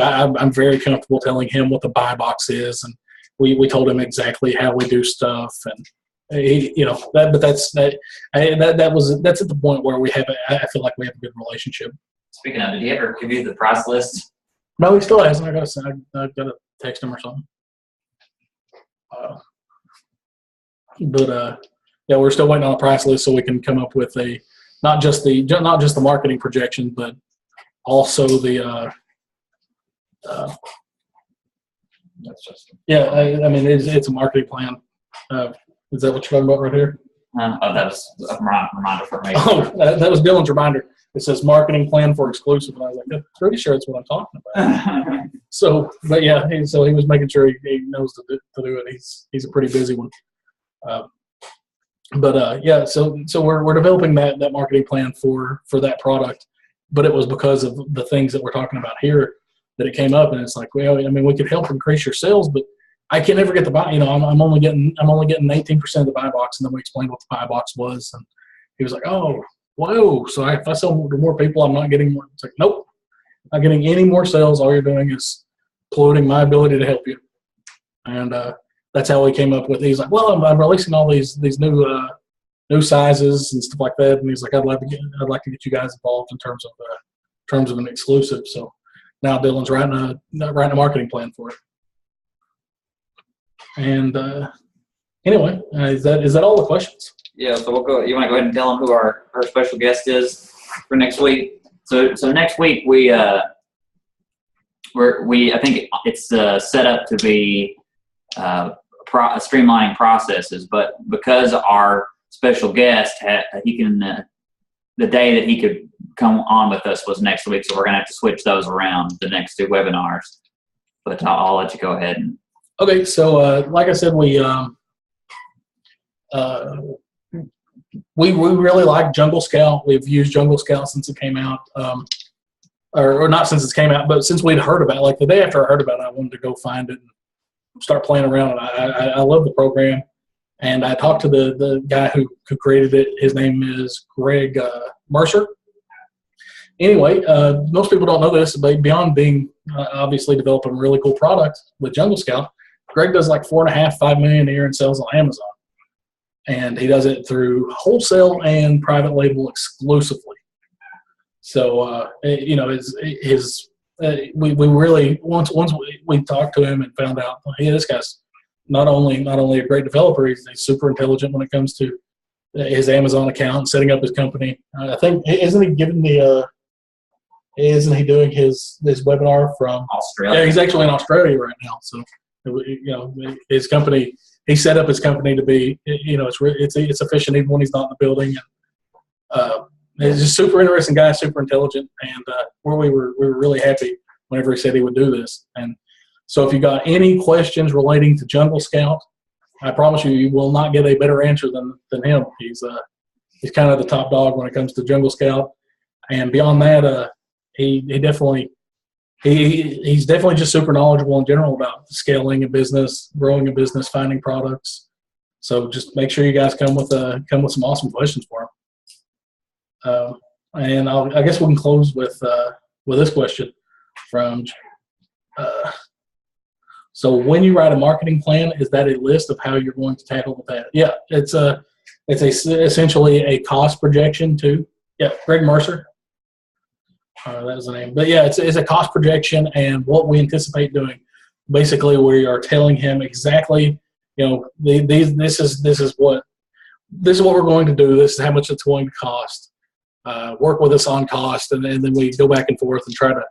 I'm very comfortable telling him what the buy box is, and we told him exactly how we do stuff, and that's at the point where I feel like we have a good relationship. Speaking of, did he ever give you the price list? No, he still hasn't. I got to text him or something. We're still waiting on a price list so we can come up with not just the marketing projection, but also the. That's just. Yeah, it's a marketing plan. Is that what you're talking about right here? Oh, that was a reminder for me. Oh, that was Dylan's reminder. It says marketing plan for exclusive, and I was like, I'm pretty sure that's what I'm talking about. So, but yeah, so he was making sure he knows to do it. He's a pretty busy one. Yeah, so we're developing that marketing plan for that product, but it was because of the things that we're talking about here that it came up, and it's like, well, I mean, we could help increase your sales, but I can never get the buy. I'm only getting 18% of the buy box, and then we explained what the buy box was, and he was like, oh, whoa. So if I sell to more people, I'm not getting more. It's like, nope, not getting any more sales. All you're doing is polluting my ability to help you, and that's how we came up with. He's like, well, I'm releasing all these new sizes and stuff like that, and he's like, I'd like to get you guys involved in terms of an exclusive. So now Dylan's writing a marketing plan for it. And anyway, is that all the questions? Yeah. So we'll go. You want to go ahead and tell them who our special guest is for next week? So next week I think it's set up to be streamlining processes, but because our special guest he can the day that he could come on with us was next week, so we're gonna have to switch those around the next two webinars. But I'll let you go ahead and. Okay, so like I said, we really like Jungle Scout. We've used Jungle Scout since it came out, or not since it came out, but since we'd heard about it. Like the day after I heard about it, I wanted to go find it and start playing around. And I love the program, and I talked to the guy who created it. His name is Greg Mercer. Anyway, most people don't know this, but beyond being obviously developing a really cool product with Jungle Scout, Greg does like $4.5-5 million a year in sales on Amazon, and he does it through wholesale and private label exclusively. So we really once we talked to him and found out, hey, this guy's not only a great developer, he's super intelligent when it comes to his Amazon account, setting up his company. I think isn't he doing his webinar from Australia? Yeah, he's actually in Australia right now. So his company, he set up his company to be, it's efficient even when he's not in the building. And he's a super interesting guy, super intelligent, and we were really happy whenever he said he would do this. And so if you got any questions relating to Jungle Scout, I promise you will not get a better answer than him. He's kind of the top dog when it comes to Jungle Scout, and beyond that, he's definitely just super knowledgeable in general about scaling a business, growing a business, finding products. So just make sure you guys come with some awesome questions for him. And I guess we can close with this question from. So when you write a marketing plan, is that a list of how you're going to tackle the task? Yeah, it's essentially a cost projection too. Yeah, Greg Mercer. That was the name. But yeah, it's a cost projection and what we anticipate doing. Basically, we are telling him exactly, this is what we're going to do. This is how much it's going to cost. Work with us on cost, and then we go back and forth and try to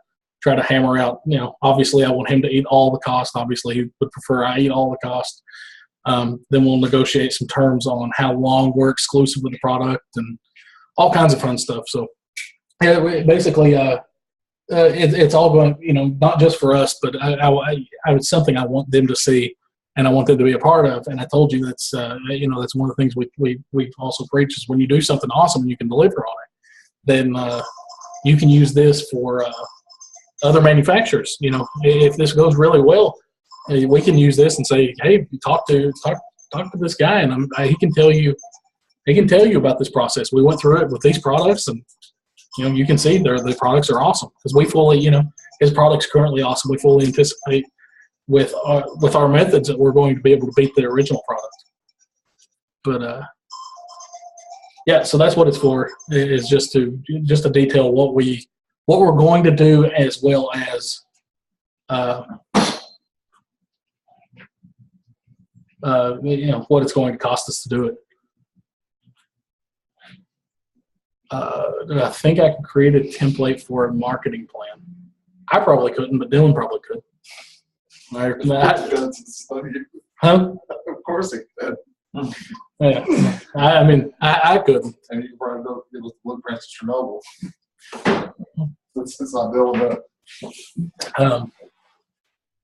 hammer out. Obviously, I want him to eat all the cost. Obviously, he would prefer I eat all the cost. Then we'll negotiate some terms on how long we're exclusive with the product and all kinds of fun stuff. So. Yeah, basically, it's all going, not just for us, but it's something I want them to see, and I want them to be a part of. And I told you that's that's one of the things we also preach is when you do something awesome and you can deliver on it, then you can use this for other manufacturers. If this goes really well, we can use this and say, hey, talk to this guy, and he can tell you about this process. We went through it with these products, and you can see the products are awesome because we fully, his product's currently awesome. We fully anticipate with our methods that we're going to be able to beat the original product. But yeah, so that's what it's for. Is just to detail what we're going to do as well as what it's going to cost us to do it. I think I could create a template for a marketing plan. I probably couldn't, but Dylan probably could. Huh? Of course he could. Yeah, I mean, I couldn't. And you probably go deal with the blueprints of Chernobyl. It's not dealing with that.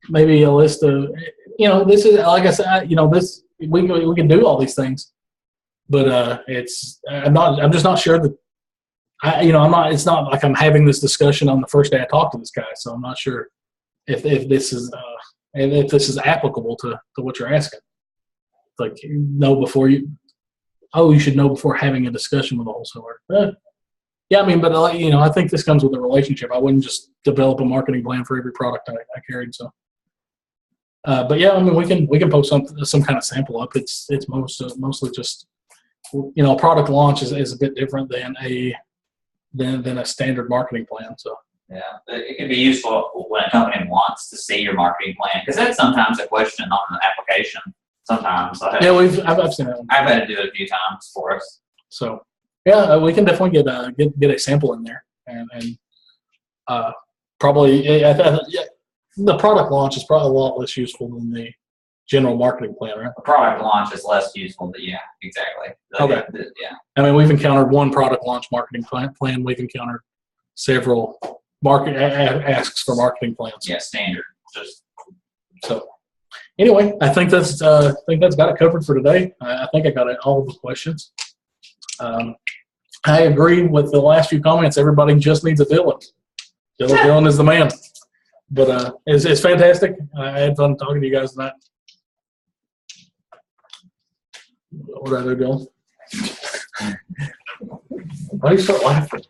Maybe a list of, this is, like I said, this, we can do all these things, but I'm just not sure that it's not like I'm having this discussion on the first day I talked to this guy, so I'm not sure if this is applicable to what you're asking. Like, you should know before having a discussion with a wholesaler. Yeah, I mean, but I think this comes with a relationship. I wouldn't just develop a marketing plan for every product I carried. So, but yeah, I mean, we can post some kind of sample up. It's mostly just, a product launch is a bit different than a standard marketing plan. So yeah, it can be useful when a company wants to see your marketing plan, because that's sometimes a question on the application. Sometimes I've seen that one. I've had to do it a few times for us. So yeah, we can definitely get a sample in there, and probably the product launch is probably a lot less useful than the general marketing plan, right? A product launch is less useful, but yeah, exactly. Okay. Yeah. I mean, we've encountered one product launch marketing plan. We've encountered several asks for marketing plans. Yeah, standard. Just so. Anyway, I think that's got it covered for today. I think I got all of the questions. I agree with the last few comments. Everybody just needs a villain. Dylan is the man. But it's fantastic. I had fun talking to you guys tonight. What did I do, Dylan? Why do you start laughing?